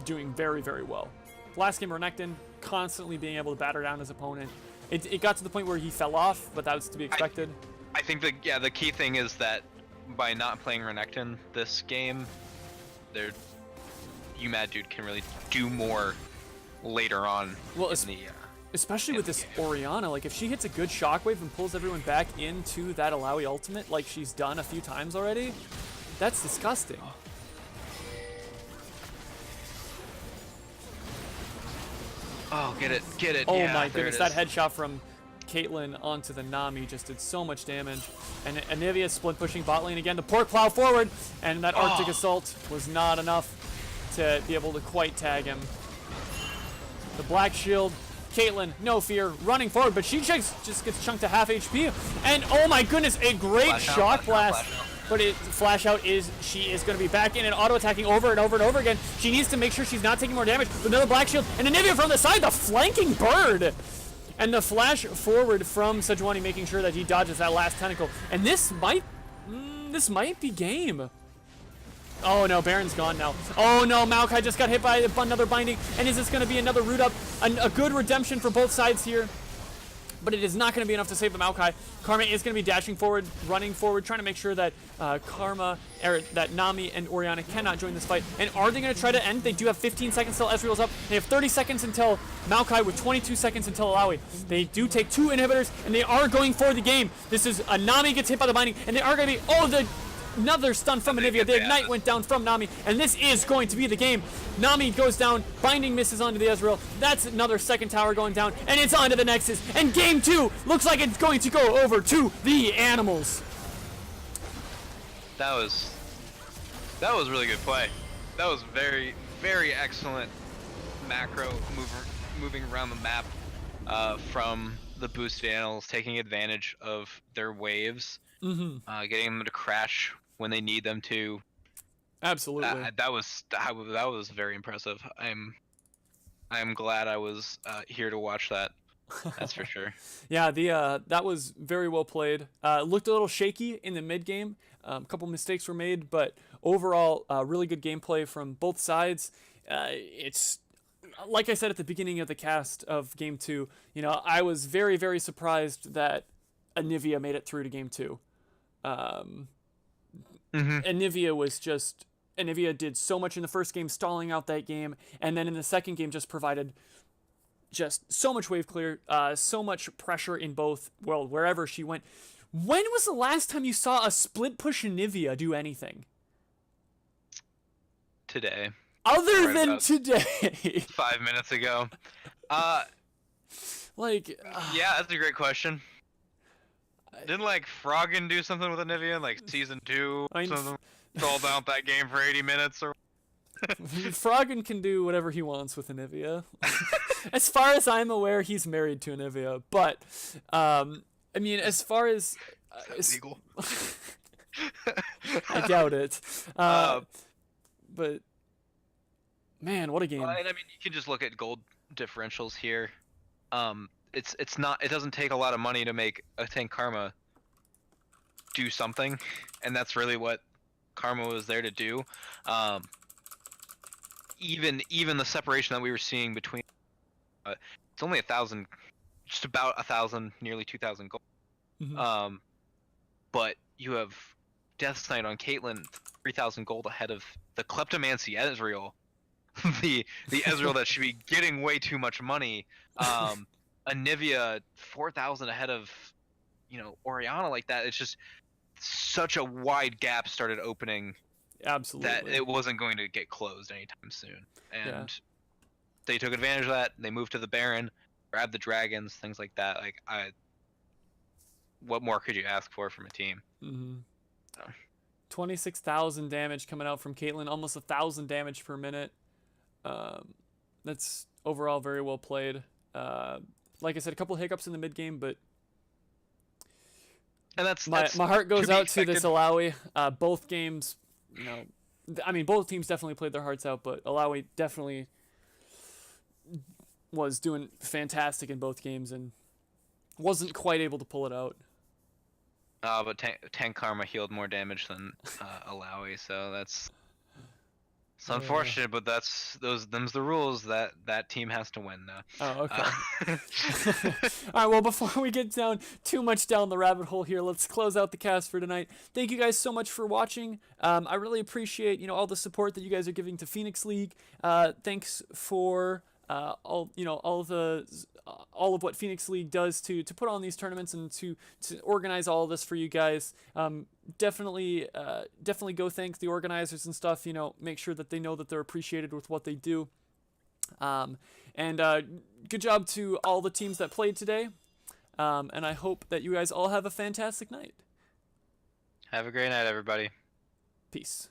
doing very, very well. Last game, Renekton constantly being able to batter down his opponent. It got to the point where he fell off, but that was to be expected. I think the key thing is that by not playing Renekton this game, You Mad Dude can really do more later on. Well, especially with this Orianna, like if she hits a good shockwave and pulls everyone back into that Alawi ultimate like she's done a few times already, that's disgusting. Oh, get it. Oh yeah, my goodness, that headshot from Caitlyn onto the Nami just did so much damage. And Anivia split pushing bot lane again. The pork plow forward, and that Arctic Assault was not enough to be able to quite tag him. The Black Shield, Caitlyn, no fear, running forward, but she just gets chunked to half HP. And oh my goodness, a great shock blast. But she is going to be back in and auto-attacking over and over and over again. She needs to make sure she's not taking more damage. With another Black Shield, and Anivia from the side, the flanking bird. And the flash forward from Sejuani, making sure that he dodges that last tentacle. And this might be game. Oh no, Baron's gone now. Oh no, Maokai just got hit by another binding. And is this going to be another root up? A good redemption for both sides here. But it is not going to be enough to save the Maokai. Karma is going to be dashing forward, running forward, trying to make sure that that Nami and Orianna cannot join this fight. And are they going to try to end? They do have 15 seconds till Ezreal's up. They have 30 seconds until Maokai with 22 seconds until Alawi. They do take 2 inhibitors, and they are going for the game. This is a Nami gets hit by the binding, and they are going to be, another stun from Anivia. The Ignite went down from Nami, and this is going to be the game. Nami goes down, binding misses onto the Ezreal. That's another second tower going down, and it's onto the Nexus. And game 2 looks like it's going to go over to the animals. That was really good play. That was very, very excellent macro moving around the map from the boosted animals, taking advantage of their waves, getting them to crash when they need them to. Absolutely. That was very impressive. I'm glad I was here to watch that. That's for sure. Yeah, that was very well played. Looked a little shaky in the mid game. A couple mistakes were made, but overall, really good gameplay from both sides. It's like I said at the beginning of the cast of Game 2. I was very, very surprised that Anivia made it through to Game 2. Anivia did so much in the first game, stalling out that game, and then in the second game just provided just so much wave clear, so much pressure in both, wherever she went. When was the last time you saw a split push Anivia do anything? Today. Other than today. 5 minutes ago. Yeah, that's a great question. Didn't Froggen do something with Anivia in season 2? Sold out that game for 80 minutes or. Froggen can do whatever he wants with Anivia. As far as I'm aware, he's married to Anivia. But as far as legal. I doubt it. But man, what a game! You can just look at gold differentials here. it's not, it doesn't take a lot of money to make a tank Karma do something, and that's really what Karma was there to do. Even the separation that we were seeing between it's only 1,000, just about 1,000, nearly 2,000 gold. Mm-hmm. But you have Death Knight on Caitlyn 3,000 gold ahead of the Kleptomancy Ezreal, the Ezreal that should be getting way too much money. Anivia 4,000 ahead of, Orianna like that. It's just such a wide gap started opening. Absolutely. That it wasn't going to get closed anytime soon, and they took advantage of that. They moved to the Baron, grabbed the dragons, things like that. Like what more could you ask for from a team? Mm-hmm. So. 26,000 damage coming out from Caitlyn, almost 1,000 damage per minute. That's overall very well played. Like I said, a couple hiccups in the mid game, but and that's my heart goes out expected. to this Alawi. Both games, both teams definitely played their hearts out, but Alawi definitely was doing fantastic in both games and wasn't quite able to pull it out. But Tank Karma healed more damage than Alawi, so it's unfortunate, but them's the rules that team has to win now. Oh, okay. All right, well, before we get too much down the rabbit hole here, let's close out the cast for tonight. Thank you guys so much for watching. I really appreciate all the support that you guys are giving to Phoenix League. Thanks for all of what Phoenix League does to put on these tournaments and to organize all of this for you guys. Definitely go thank the organizers and stuff. Make sure that they know that they're appreciated with what they do. And good job to all the teams that played today. And I hope that you guys all have a fantastic night. Have a great night, everybody. Peace.